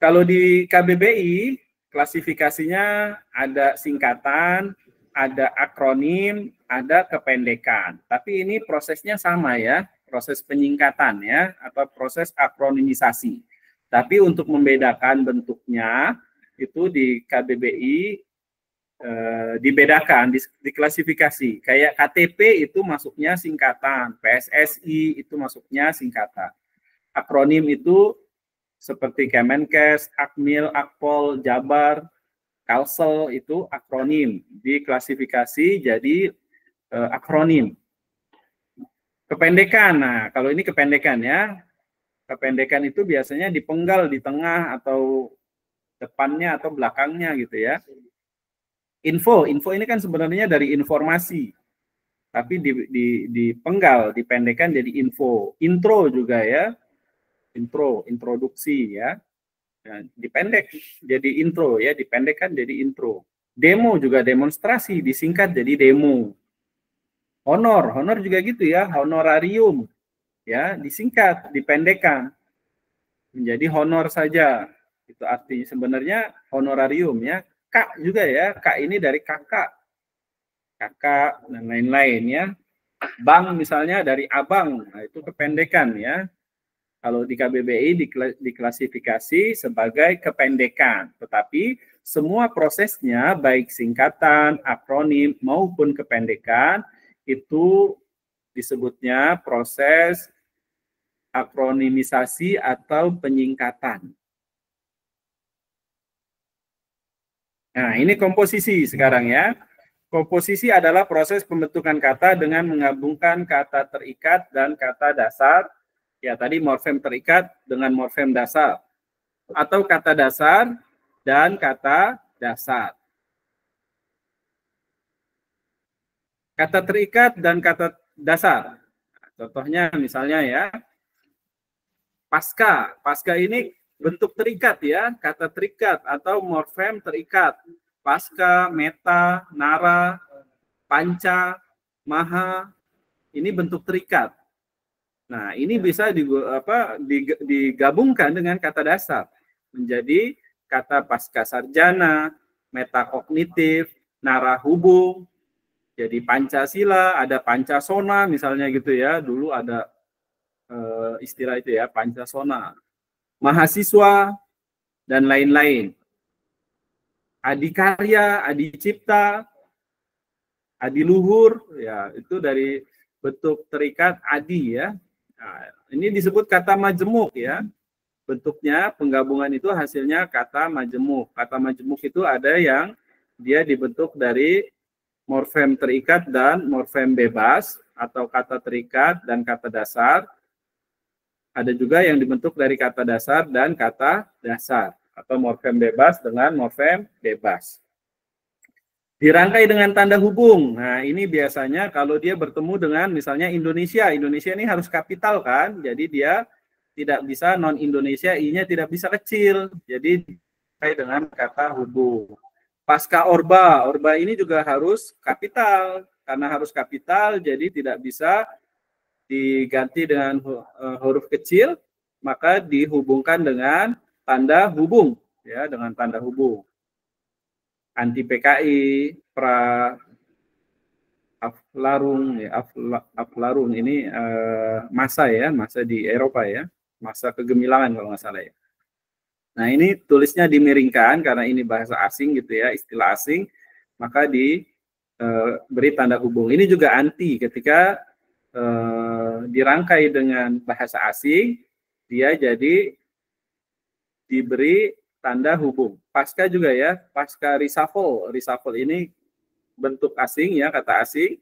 Kalau di KBBI, klasifikasinya ada singkatan, ada akronim, ada kependekan. Tapi ini prosesnya sama ya, proses penyingkatan ya, atau proses akronimisasi. Tapi untuk membedakan bentuknya, itu di KBBI dibedakan, diklasifikasi. Kayak KTP itu masuknya singkatan, PSSI itu masuknya singkatan. Akronim itu seperti Kemenkes, Akmil, Akpol, Jabar, Kalsel itu akronim, diklasifikasi jadi akronim. Kependekan, nah kalau ini kependekan ya, kependekan itu biasanya dipenggal di tengah atau depannya atau belakangnya gitu ya. Info ini kan sebenarnya dari informasi, tapi dipenggal, dipendekkan jadi info. Intro juga ya, introduksi ya. Ya, dipendek jadi intro ya, dipendekkan jadi intro. Demo juga demonstrasi, disingkat jadi demo. Honor juga gitu ya, honorarium ya, disingkat, dipendekkan menjadi honor saja. Itu artinya sebenarnya honorarium ya. Kak juga ya, kak ini dari kakak dan lain-lain ya. Bang misalnya dari abang, nah itu kependekan ya. Kalau di KBBI diklasifikasi sebagai kependekan, tetapi semua prosesnya baik singkatan, akronim maupun kependekan itu disebutnya proses akronimisasi atau penyingkatan. Nah, ini komposisi sekarang ya. Komposisi adalah proses pembentukan kata dengan menggabungkan kata terikat dan kata dasar. Ya, tadi morfem terikat dengan morfem dasar. Atau kata dasar dan kata dasar. Kata terikat dan kata dasar. Contohnya misalnya ya, pasca. Pasca ini bentuk terikat ya, kata terikat atau morfem terikat. Pasca, meta, nara, panca, maha, ini bentuk terikat. Nah, ini bisa digabungkan dengan kata dasar menjadi kata pasca sarjana, meta kognitif, nara hubung, jadi Pancasila, ada Pancasona misalnya gitu ya. Dulu ada istilah itu ya, Pancasona. Mahasiswa dan lain-lain. Adikarya, adicipta, adiluhur, ya itu dari bentuk terikat adi ya. Nah, ini disebut kata majemuk ya. Bentuknya penggabungan itu hasilnya kata majemuk. Kata majemuk itu ada yang dia dibentuk dari morfem terikat dan morfem bebas atau kata terikat dan kata dasar. Ada juga yang dibentuk dari kata dasar dan kata dasar atau morfem bebas dengan morfem bebas. Dirangkai dengan tanda hubung. Nah, ini biasanya kalau dia bertemu dengan misalnya Indonesia. Indonesia ini harus kapital kan, jadi dia tidak bisa non-Indonesia, I-nya tidak bisa kecil. Jadi dirangkai dengan kata hubung. Pasca orba. Orba ini juga harus kapital. Karena harus kapital, jadi tidak bisa diganti dengan huruf kecil, maka dihubungkan dengan tanda hubung, ya, dengan tanda hubung. Anti PKI, pra Aflarung, ya, Aflarung ini masa ya, masa di Eropa ya, masa kegemilangan kalau nggak salah ya. Nah ini tulisnya dimiringkan karena ini bahasa asing gitu ya, istilah asing, maka diberi tanda hubung. Ini juga anti ketika dirangkai dengan bahasa asing, dia jadi diberi tanda hubung. Pasca juga ya, pasca reshuffle. Reshuffle ini bentuk asing ya, kata asing.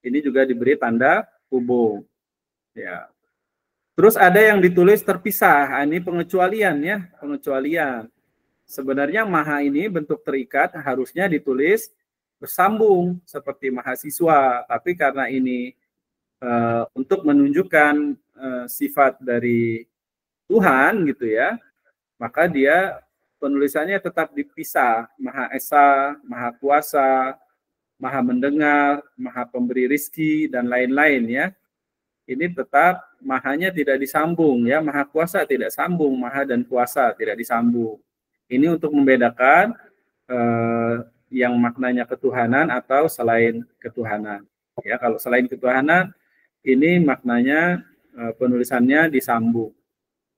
Ini juga diberi tanda hubung. Ya. Terus ada yang ditulis terpisah. Ini pengecualian ya, pengecualian. Sebenarnya maha ini bentuk terikat harusnya ditulis bersambung seperti mahasiswa, tapi karena ini untuk menunjukkan sifat dari Tuhan gitu ya, maka dia penulisannya tetap dipisah, Maha Esa, Maha Kuasa, Maha Mendengar, Maha Pemberi Rizki, dan lain-lain ya. Ini tetap mahanya tidak disambung ya, Maha Kuasa tidak sambung, Maha dan Kuasa tidak disambung. Ini untuk membedakan yang maknanya ketuhanan atau selain ketuhanan. Ya, kalau selain ketuhanan ini maknanya penulisannya disambung.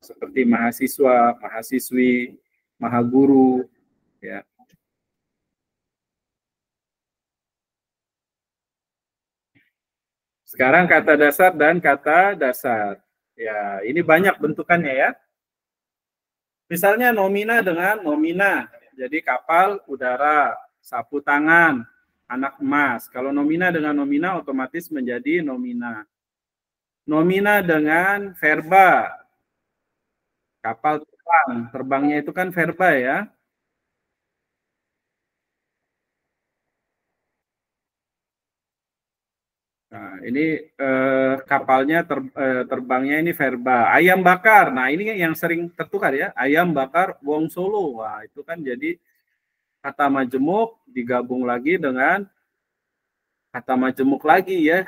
Seperti mahasiswa, mahasiswi, maha guru ya. Sekarang kata dasar dan kata dasar. Ya, ini banyak bentukannya ya. Misalnya nomina dengan nomina. Jadi kapal udara, sapu tangan, anak emas. Kalau nomina dengan nomina otomatis menjadi nomina. Nomina dengan verba. Kapal terbang. Terbangnya itu kan verba ya. Nah, ini kapalnya terbangnya ini verba. Ayam bakar. Nah, ini yang sering tertukar ya. Ayam bakar Wong Solo. Wah, itu kan jadi kata majemuk digabung lagi dengan kata majemuk lagi ya.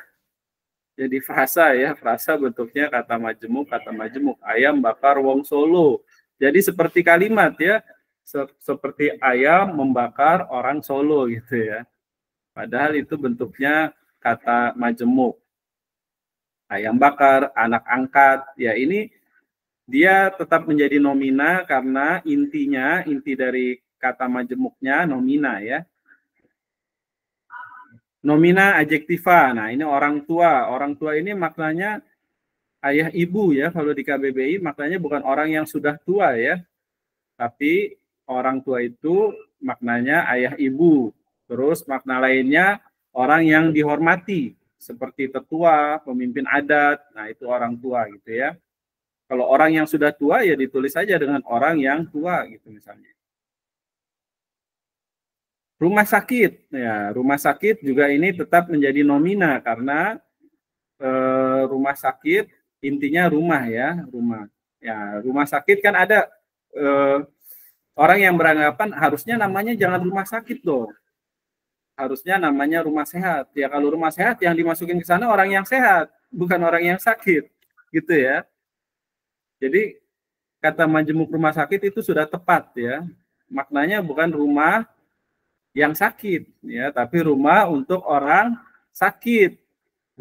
Jadi frasa ya. Frasa bentuknya kata majemuk, kata majemuk. Ayam bakar Wong Solo. Jadi seperti kalimat ya. Seperti ayam membakar orang Solo gitu ya. Padahal itu bentuknya kata majemuk. Ayam bakar, anak angkat, ya ini dia tetap menjadi nomina karena inti dari kata majemuknya nomina ya. Nomina adjektiva, nah ini orang tua. Orang tua ini maknanya ayah ibu ya, kalau di KBBI maknanya bukan orang yang sudah tua ya. Tapi orang tua itu maknanya ayah ibu. Terus makna lainnya orang yang dihormati, seperti tetua, pemimpin adat, nah itu orang tua gitu ya. Kalau orang yang sudah tua ya ditulis saja dengan orang yang tua gitu misalnya. Rumah sakit, ya rumah sakit juga ini tetap menjadi nomina karena rumah sakit intinya rumah ya, rumah. Ya rumah sakit kan ada orang yang beranggapan harusnya namanya jangan rumah sakit dong. Harusnya namanya rumah sehat. Ya kalau rumah sehat yang dimasukin ke sana orang yang sehat, bukan orang yang sakit. Gitu ya. Jadi kata majemuk rumah sakit itu sudah tepat ya. Maknanya bukan rumah yang sakit ya, tapi rumah untuk orang sakit.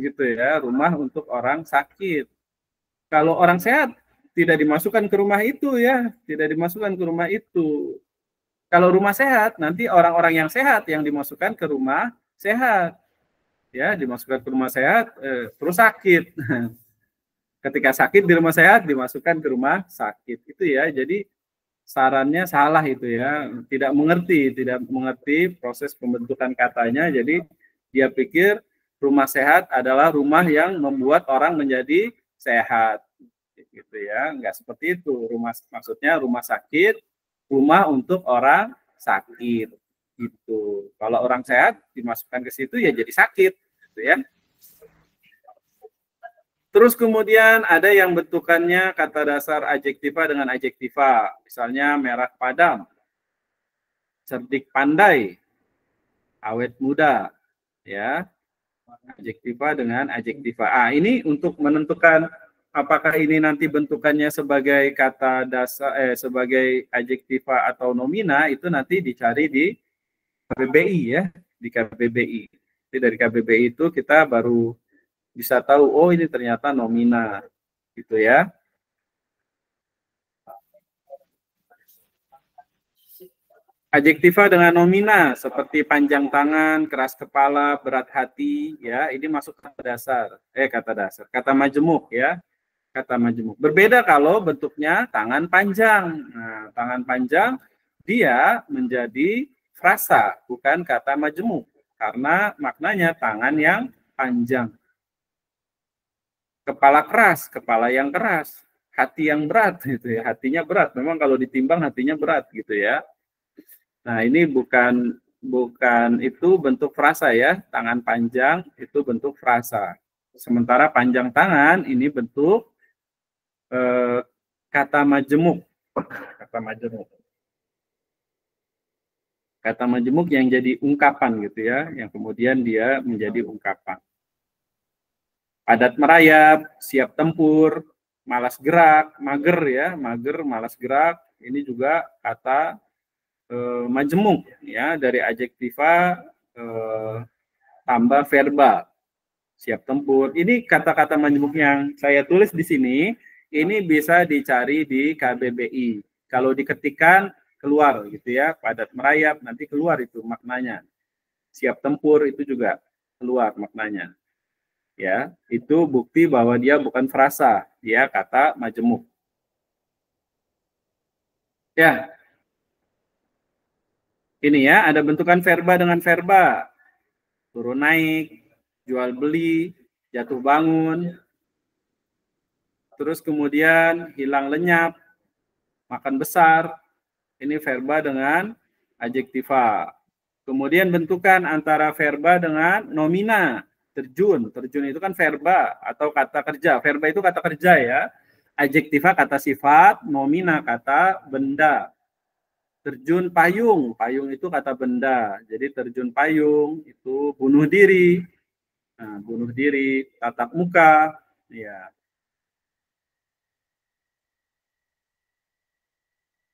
Gitu ya, rumah untuk orang sakit. Kalau orang sehat tidak dimasukkan ke rumah itu ya, tidak dimasukkan ke rumah itu. Kalau rumah sehat, nanti orang-orang yang sehat yang dimasukkan ke rumah sehat. Ya, dimasukkan ke rumah sehat, terus sakit. Ketika sakit di rumah sehat, dimasukkan ke rumah sakit. Itu ya, jadi sarannya salah itu ya. Tidak mengerti proses pembentukan katanya. Jadi dia pikir rumah sehat adalah rumah yang membuat orang menjadi sehat. Gitu ya, enggak seperti itu. Maksudnya rumah sakit, rumah untuk orang sakit gitu. Kalau orang sehat dimasukkan ke situ ya jadi sakit gitu ya. Terus kemudian ada yang bentukannya kata dasar adjektiva dengan adjektiva. Misalnya merah padam, cerdik pandai, awet muda ya. Adjektiva dengan adjektiva. Ini untuk menentukan apakah ini nanti bentukannya sebagai kata dasar sebagai adjektiva atau nomina itu nanti dicari di KBBI ya, di KBBI. Jadi dari KBBI itu kita baru bisa tahu oh ini ternyata nomina gitu ya. Adjektiva dengan nomina seperti panjang tangan, keras kepala, berat hati ya, ini masuk kata dasar. Kata majemuk ya. Kata majemuk. Berbeda kalau bentuknya tangan panjang. Nah, tangan panjang dia menjadi frasa, bukan kata majemuk. Karena maknanya tangan yang panjang. Kepala keras, kepala yang keras. Hati yang berat gitu ya. Hatinya berat. Memang kalau ditimbang hatinya berat gitu ya. Nah, ini bukan itu bentuk frasa ya. Tangan panjang itu bentuk frasa. Sementara panjang tangan ini bentuk kata majemuk. Kata majemuk. Kata majemuk yang jadi ungkapan gitu ya, yang kemudian dia menjadi ungkapan. Padat merayap, siap tempur, malas gerak, mager ya, mager, malas gerak. Ini juga kata majemuk ya, dari adjektiva tambah verba, siap tempur. Ini kata-kata majemuk yang saya tulis di sini, ini bisa dicari di KBBI. Kalau diketikkan keluar gitu ya, padat merayap, nanti keluar itu maknanya. Siap tempur itu juga keluar maknanya. Ya, itu bukti bahwa dia bukan frasa, dia kata majemuk. Ya, ini ya, ada bentukan verba dengan verba. Turun naik, jual beli, jatuh bangun, terus kemudian hilang lenyap, makan besar. Ini verba dengan adjektiva. Kemudian bentukan antara verba dengan nomina. Terjun. Terjun itu kan verba atau kata kerja. Verba itu kata kerja ya. Adjektiva kata sifat, nomina kata benda. Terjun payung. Payung itu kata benda. Jadi terjun payung itu bunuh diri. Nah, bunuh diri, tatap muka. Ya.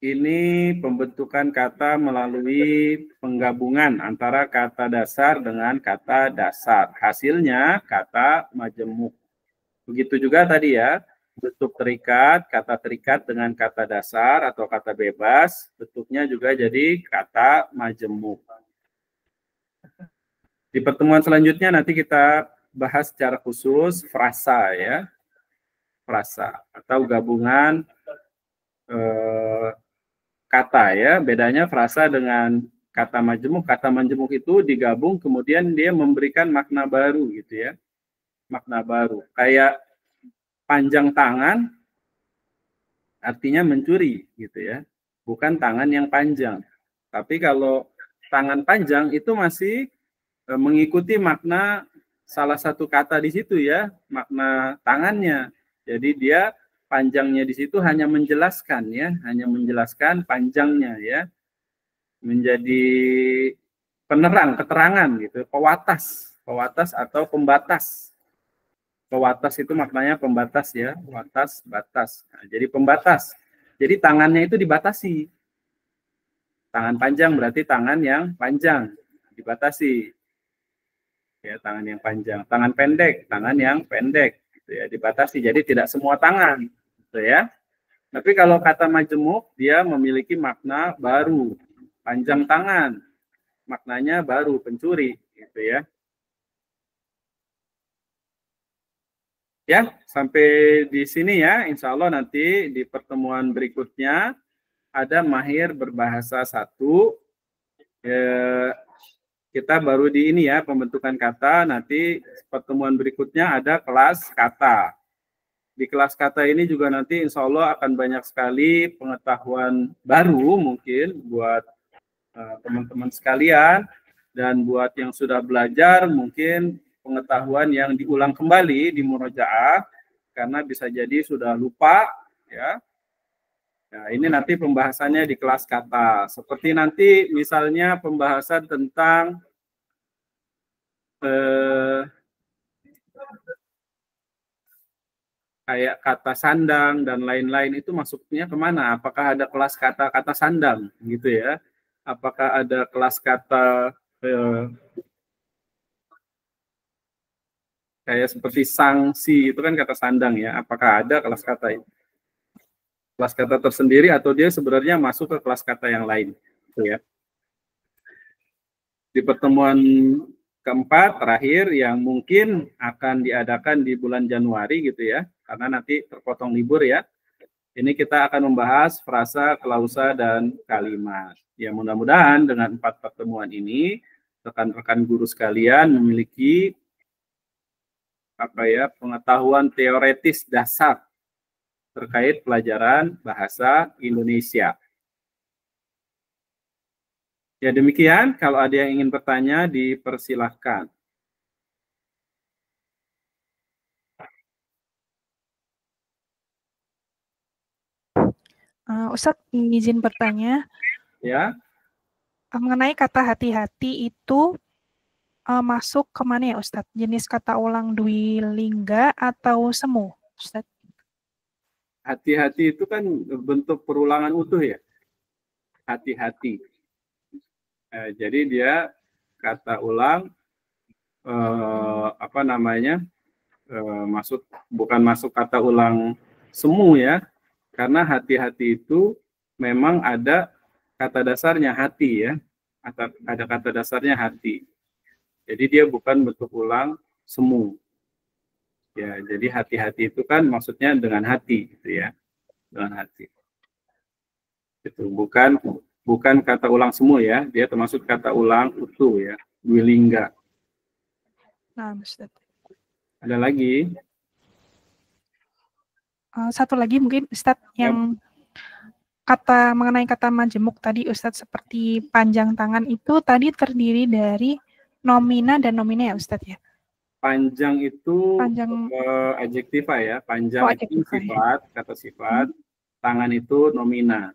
Ini pembentukan kata melalui penggabungan antara kata dasar dengan kata dasar. Hasilnya kata majemuk. Begitu juga tadi ya, bentuk terikat, kata terikat dengan kata dasar atau kata bebas, bentuknya juga jadi kata majemuk. Di pertemuan selanjutnya nanti kita bahas secara khusus frasa ya. Frasa atau gabungan kata ya, bedanya frasa dengan kata majemuk itu digabung kemudian dia memberikan makna baru gitu ya, makna baru. Kayak panjang tangan artinya mencuri gitu ya, bukan tangan yang panjang. Tapi kalau tangan panjang itu masih mengikuti makna salah satu kata di situ ya, makna tangannya. Jadi dia panjangnya di situ hanya menjelaskan ya, hanya menjelaskan panjangnya ya, menjadi penerang, keterangan gitu, pewatas atau pembatas. Pewatas itu maknanya pembatas ya, watas, batas. Nah, jadi pembatas. Jadi tangannya itu dibatasi. Tangan panjang berarti tangan yang panjang, dibatasi. Ya, tangan yang panjang. Tangan pendek, tangan yang pendek, gitu ya, dibatasi. Jadi tidak semua tangan, gitu ya. Tapi kalau kata majemuk, dia memiliki makna baru. Panjang tangan, maknanya baru, pencuri, gitu ya. Ya, sampai di sini ya. Insya Allah nanti di pertemuan berikutnya ada mahir berbahasa 1. Kita baru di ini ya, pembentukan kata. Nanti pertemuan berikutnya ada kelas kata. Di kelas kata ini juga nanti insya Allah akan banyak sekali pengetahuan baru mungkin buat teman-teman sekalian. Dan buat yang sudah belajar mungkin pengetahuan yang diulang kembali di murojaah karena bisa jadi sudah lupa ya. Nah, ini nanti pembahasannya di kelas kata. Seperti nanti misalnya pembahasan tentang kayak kata sandang dan lain-lain itu masuknya kemana? Apakah ada kelas kata-kata sandang gitu ya? Apakah ada kelas kata kayak seperti sanksi itu kan kata sandang ya? Apakah ada kelas kata itu? Kelas kata tersendiri atau dia sebenarnya masuk ke kelas kata yang lain? Gitu ya. Di pertemuan keempat terakhir yang mungkin akan diadakan di bulan Januari gitu ya, karena nanti terpotong libur ya. Ini kita akan membahas frasa, klausa, dan kalimat. Ya mudah-mudahan dengan 4 pertemuan ini rekan-rekan guru sekalian memiliki pengetahuan teoretis dasar terkait pelajaran bahasa Indonesia. Ya demikian, kalau ada yang ingin bertanya dipersilahkan. Ustadz izin bertanya. Ya. mengenai kata hati-hati itu masuk kemana ya Ustadz? Jenis kata ulang dwilingga atau semu, Ustadz? Hati-hati itu kan bentuk perulangan utuh ya. Hati-hati. Jadi dia kata ulang bukan masuk kata ulang semu ya, karena hati-hati itu memang ada kata dasarnya hati ya, ada kata dasarnya hati. Jadi dia bukan bentuk ulang semu. Ya, jadi hati-hati itu kan maksudnya dengan hati gitu ya, dengan hati. Itu bukan kata ulang semu ya, dia termasuk kata ulang utuh ya, dwilingga. Nah, Ustadz. Ada lagi? Satu lagi mungkin Ustadz yang mengenai kata majemuk tadi Ustadz, seperti panjang tangan itu tadi terdiri dari nomina dan nomina ya Ustadz ya? Panjang itu adjektiva ya, panjang itu sifat, kata sifat, tangan itu nomina.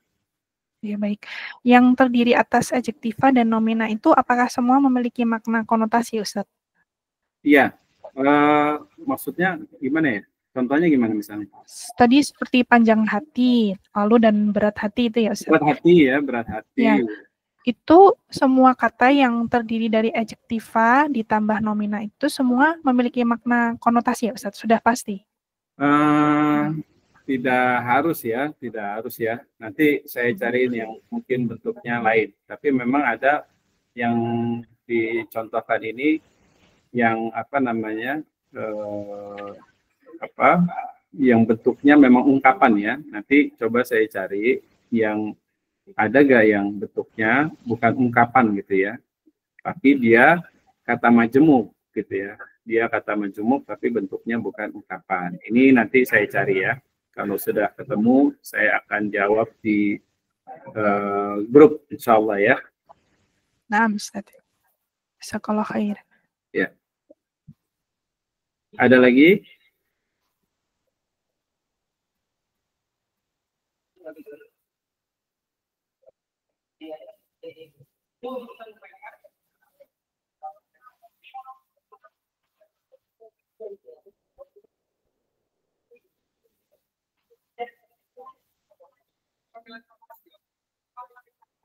Ya baik. Yang terdiri atas adjektiva dan nomina itu apakah semua memiliki makna konotasi Ustadz? Iya, maksudnya gimana ya? Contohnya gimana misalnya? Tadi seperti panjang hati, lalu dan berat hati itu ya Ustadz? Berat hati ya, berat hati. Ya. Itu semua kata yang terdiri dari adjektiva ditambah nomina itu semua memiliki makna konotasi ya Ustadz? Sudah pasti? Tidak harus ya. Nanti saya cariin yang mungkin bentuknya lain. Tapi memang ada yang dicontohkan ini yang yang bentuknya memang ungkapan ya. Nanti coba saya cari yang ada gak yang bentuknya bukan ungkapan gitu ya, tapi dia kata majemuk gitu ya. Dia kata majemuk tapi bentuknya bukan ungkapan. Ini nanti saya cari ya. Kalau sudah ketemu, saya akan jawab di grup insya Allah ya. Nah, Ustaz. Jazakallah khair. Ya. Ada lagi?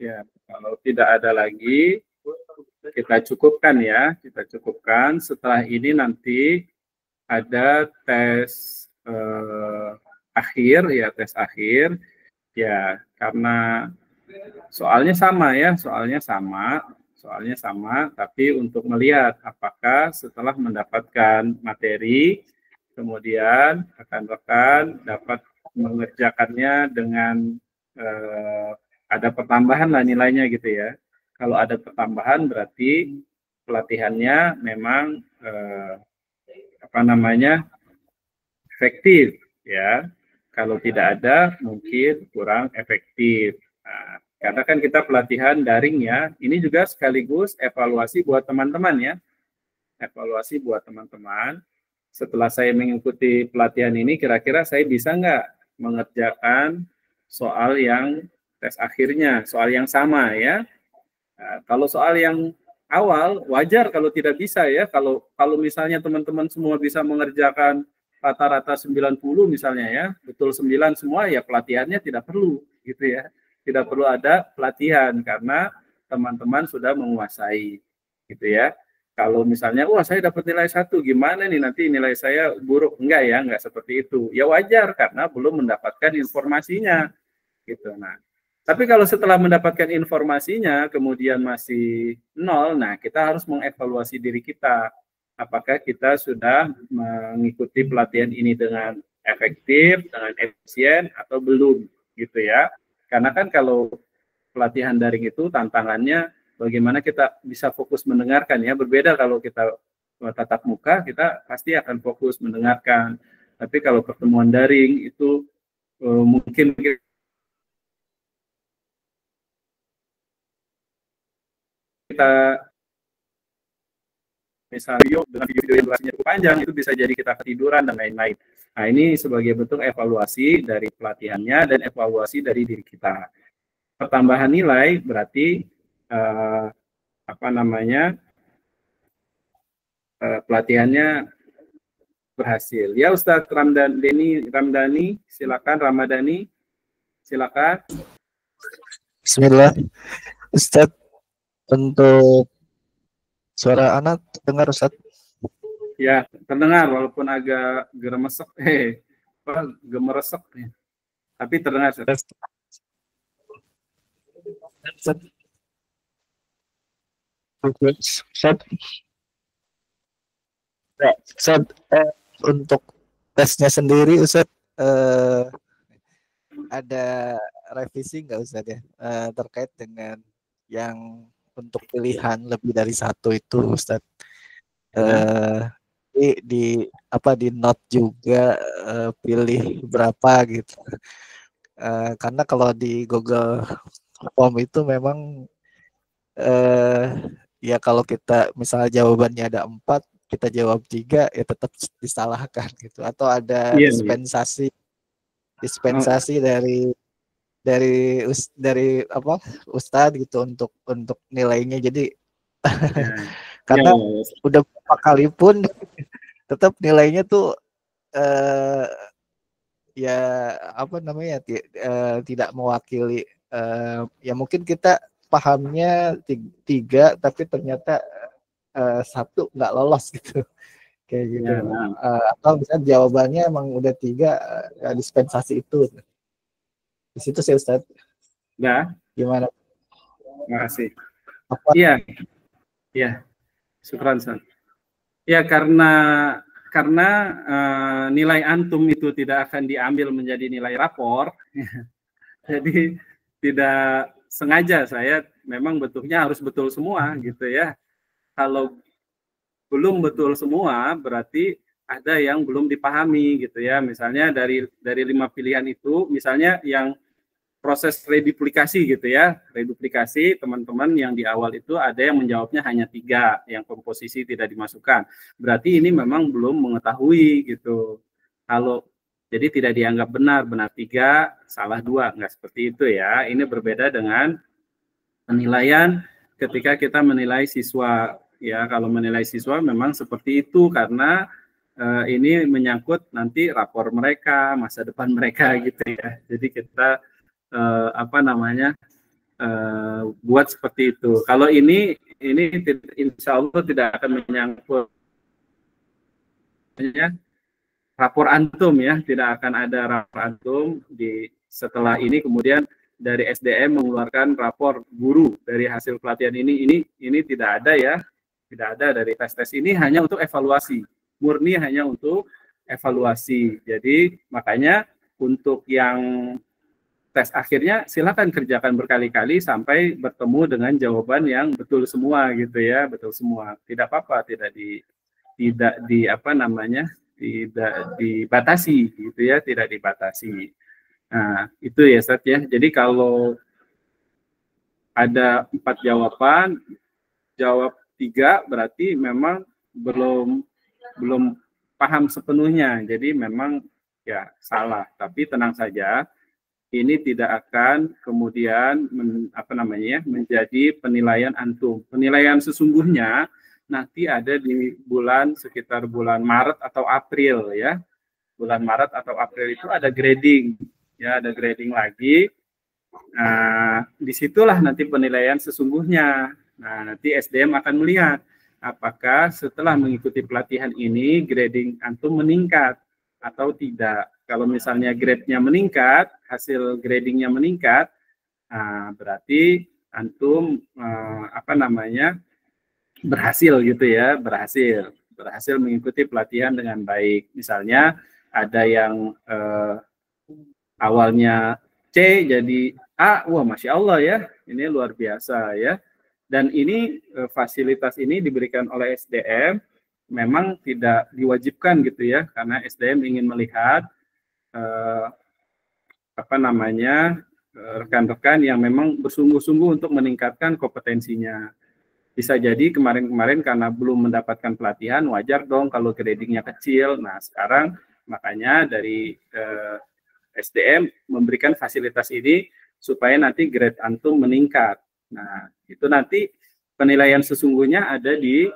Ya, kalau tidak ada lagi, kita cukupkan ya. Kita cukupkan. Setelah ini nanti ada tes akhir ya, tes akhir. Ya, karena soalnya sama ya, soalnya sama, tapi untuk melihat apakah setelah mendapatkan materi, kemudian rekan-rekan dapat mengerjakannya dengan ada pertambahan lah nilainya gitu ya. Kalau ada pertambahan berarti pelatihannya memang efektif ya. Kalau tidak ada mungkin kurang efektif. Nah, karena kan kita pelatihan daring ya. Ini juga sekaligus evaluasi buat teman-teman ya. Evaluasi buat teman-teman. Setelah saya mengikuti pelatihan ini, kira-kira saya bisa nggak mengerjakan soal yang tes akhirnya, soal yang sama ya. Nah, kalau soal yang awal, wajar kalau tidak bisa ya. Kalau misalnya teman-teman semua bisa mengerjakan rata-rata 90 misalnya ya, betul 9 semua ya pelatihannya tidak perlu gitu ya. Tidak perlu ada pelatihan karena teman-teman sudah menguasai gitu ya. Kalau misalnya, wah saya dapat nilai 1, gimana nih nanti nilai saya buruk? Enggak ya, enggak seperti itu. Ya wajar karena belum mendapatkan informasinya gitu. Nah, tapi kalau setelah mendapatkan informasinya kemudian masih 0, nah kita harus mengevaluasi diri kita. Apakah kita sudah mengikuti pelatihan ini dengan efektif, dengan efisien, atau belum, gitu ya. Karena kan kalau pelatihan daring itu tantangannya bagaimana kita bisa fokus mendengarkan ya. Berbeda kalau kita tatap muka, kita pasti akan fokus mendengarkan. Tapi kalau pertemuan daring itu mungkin kita misalnya dengan video yang durasinya cukup panjang, itu bisa jadi kita ketiduran dan lain-lain. Nah, ini sebagai bentuk evaluasi dari pelatihannya dan evaluasi dari diri kita. Pertambahan nilai berarti apa namanya, pelatihannya berhasil. Ya Ustadz Ramdhani, silakan. Ramadhani, silakan. Bismillah. Ustadz, untuk suara anak dengar Ustadz? Ya, terdengar walaupun agak gemeresek, gemeresek, tapi terdengar. Ustadz, untuk tesnya sendiri Ustadz, ada revisi nggak Ustadz ya, terkait dengan yang untuk pilihan lebih dari satu itu Ustadz? Di note juga pilih berapa gitu. Karena kalau di Google Form itu memang ya kalau kita misalnya jawabannya ada 4, kita jawab 3, ya tetap disalahkan gitu. Atau ada dispensasi dari Ustadz gitu untuk nilainya. Jadi karena udah beberapa kali pun tetap nilainya tuh ya apa namanya, tidak mewakili, ya mungkin kita pahamnya 3 tapi ternyata 1 nggak lolos gitu, kayak gitu. Atau misalnya jawabannya emang udah 3, dispensasi itu. Di situ sih Ustadz. Ya. Gimana? Terima kasih. Iya. Syukran, Ustaz. Ya, karena nilai antum itu tidak akan diambil menjadi nilai rapor, jadi tidak sengaja saya memang bentuknya harus betul semua gitu ya. Kalau belum betul semua berarti ada yang belum dipahami gitu ya. Misalnya dari 5 pilihan itu, misalnya yang proses reduplikasi gitu ya, reduplikasi teman-teman yang di awal itu ada yang menjawabnya hanya 3, yang komposisi tidak dimasukkan. Berarti ini memang belum mengetahui gitu. Kalau jadi tidak dianggap benar 3, salah 2, nggak seperti itu ya. Ini berbeda dengan penilaian ketika kita menilai siswa ya. Kalau menilai siswa memang seperti itu karena ini menyangkut nanti rapor mereka, masa depan mereka gitu ya. Jadi kita buat seperti itu. Kalau ini insya Allah tidak akan menyangkut rapor antum ya, tidak akan ada rapor antum setelah ini kemudian dari SDM mengeluarkan rapor guru dari hasil pelatihan ini tidak ada ya, tidak ada dari tes ini, hanya untuk evaluasi, murni hanya untuk evaluasi. Jadi makanya untuk yang tes akhirnya silakan kerjakan berkali-kali sampai bertemu dengan jawaban yang betul semua gitu ya, betul semua. Tidak apa-apa, tidak dibatasi gitu ya, tidak dibatasi. Nah, itu ya Ustaz ya. Jadi kalau ada 4 jawaban, jawab 3 berarti memang belum paham sepenuhnya. Jadi memang ya salah, tapi tenang saja. Ini tidak akan kemudian menjadi penilaian antum. Penilaian sesungguhnya nanti ada di sekitar bulan Maret atau April ya. Bulan Maret atau April itu ada grading ya, ada grading lagi. Nah, disitulah nanti penilaian sesungguhnya. Nah, nanti SDM akan melihat apakah setelah mengikuti pelatihan ini grading antum meningkat atau tidak. Kalau misalnya grade-nya meningkat, hasil grading-nya meningkat, berarti antum berhasil gitu ya, berhasil mengikuti pelatihan dengan baik. Misalnya ada yang awalnya C jadi A, wah Masya Allah ya, ini luar biasa ya. Dan ini fasilitas ini diberikan oleh SDM, memang tidak diwajibkan gitu ya, karena SDM ingin melihat rekan-rekan yang memang bersungguh-sungguh untuk meningkatkan kompetensinya. Bisa jadi kemarin-kemarin karena belum mendapatkan pelatihan, wajar dong kalau gradingnya kecil. Nah sekarang makanya dari SDM memberikan fasilitas ini supaya nanti grade antum meningkat. Nah, itu nanti penilaian sesungguhnya ada di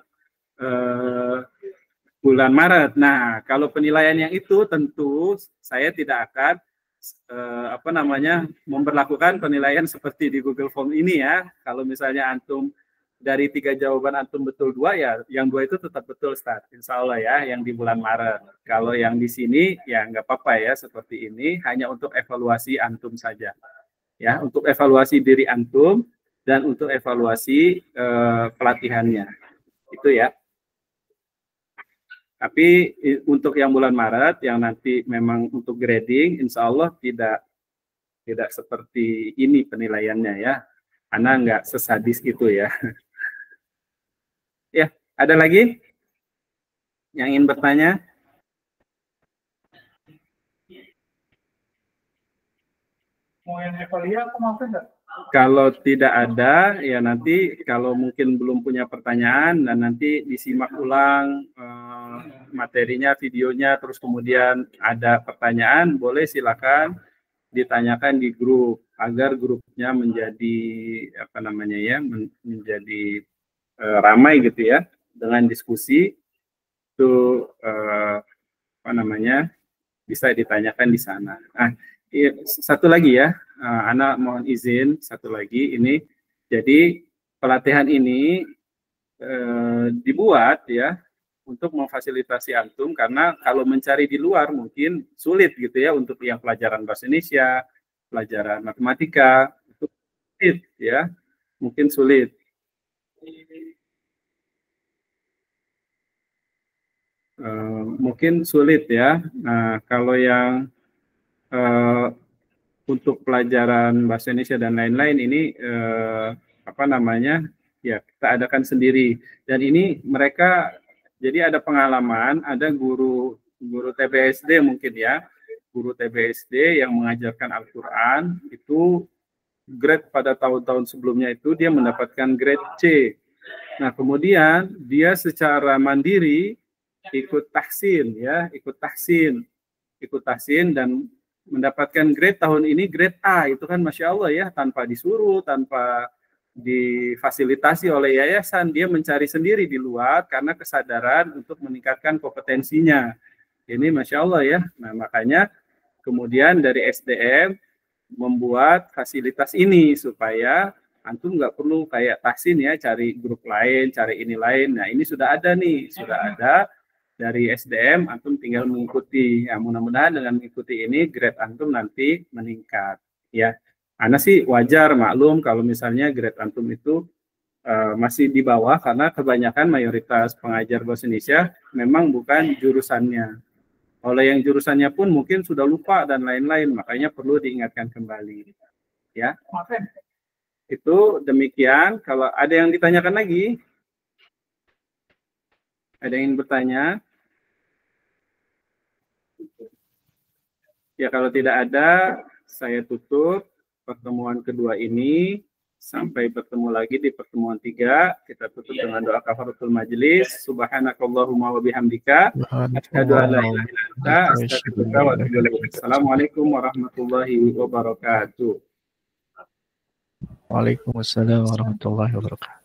bulan Maret. Nah, kalau penilaian yang itu tentu saya tidak akan memberlakukan penilaian seperti di Google Form ini ya. Kalau misalnya antum dari 3 jawaban antum betul 2 ya, yang 2 itu tetap betul Ustaz. Insya Allah ya, yang di bulan Maret. Kalau yang di sini ya nggak apa-apa ya, seperti ini hanya untuk evaluasi antum saja. Ya, untuk evaluasi diri antum dan untuk evaluasi pelatihannya. Itu ya. Tapi untuk yang bulan Maret yang nanti memang untuk grading, insya Allah tidak seperti ini penilaiannya ya. Ana nggak sesadis itu ya. Ya, ada lagi yang ingin bertanya? Mau yang Evalia aku mau enggak? Kalau tidak ada, ya nanti kalau mungkin belum punya pertanyaan dan nanti disimak ulang materinya, videonya, terus kemudian ada pertanyaan, boleh silakan ditanyakan di grup agar grupnya menjadi menjadi ramai gitu ya dengan diskusi itu bisa ditanyakan di sana. Nah, satu lagi ya. Ana mohon izin satu lagi ini. Jadi pelatihan ini dibuat ya untuk memfasilitasi antum karena kalau mencari di luar mungkin sulit gitu ya untuk yang pelajaran bahasa Indonesia, pelajaran matematika itu sulit ya, mungkin sulit. Mungkin sulit ya. Nah, kalau yang untuk pelajaran bahasa Indonesia dan lain-lain ini ya kita adakan sendiri dan ini mereka jadi ada pengalaman, ada guru TBSD mungkin ya, guru TBSD yang mengajarkan Al-Quran itu grade pada tahun-tahun sebelumnya itu dia mendapatkan grade C. Nah kemudian dia secara mandiri ikut tahsin dan mendapatkan grade tahun ini grade A, itu kan Masya Allah ya, tanpa disuruh, tanpa difasilitasi oleh yayasan, dia mencari sendiri di luar karena kesadaran untuk meningkatkan kompetensinya. Ini Masya Allah ya. Nah makanya kemudian dari SDM membuat fasilitas ini supaya antum nggak perlu kayak tahsin ya, cari grup lain, cari ini lain. Nah ini sudah ada nih, sudah ada dari SDM, antum tinggal mengikuti. Ya, mudah-mudahan dengan mengikuti ini grade antum nanti meningkat. Ya, Ana sih wajar maklum kalau misalnya grade antum itu masih di bawah karena kebanyakan mayoritas pengajar bahasa Indonesia memang bukan jurusannya. Oleh yang jurusannya pun mungkin sudah lupa dan lain-lain, makanya perlu diingatkan kembali. Ya, itu demikian. Kalau ada yang ditanyakan lagi, ada yang ingin bertanya? Ya, kalau tidak ada, saya tutup pertemuan kedua ini. Sampai bertemu lagi di pertemuan 3. Kita tutup dengan doa kafaratul majelis. Subhanakallahumma wa bihamdika. Asyhadu an la ilaha illa anta, astaghfiruka wa atubu ilaik. Assalamualaikum warahmatullahi wabarakatuh. Waalaikumsalam warahmatullahi wabarakatuh.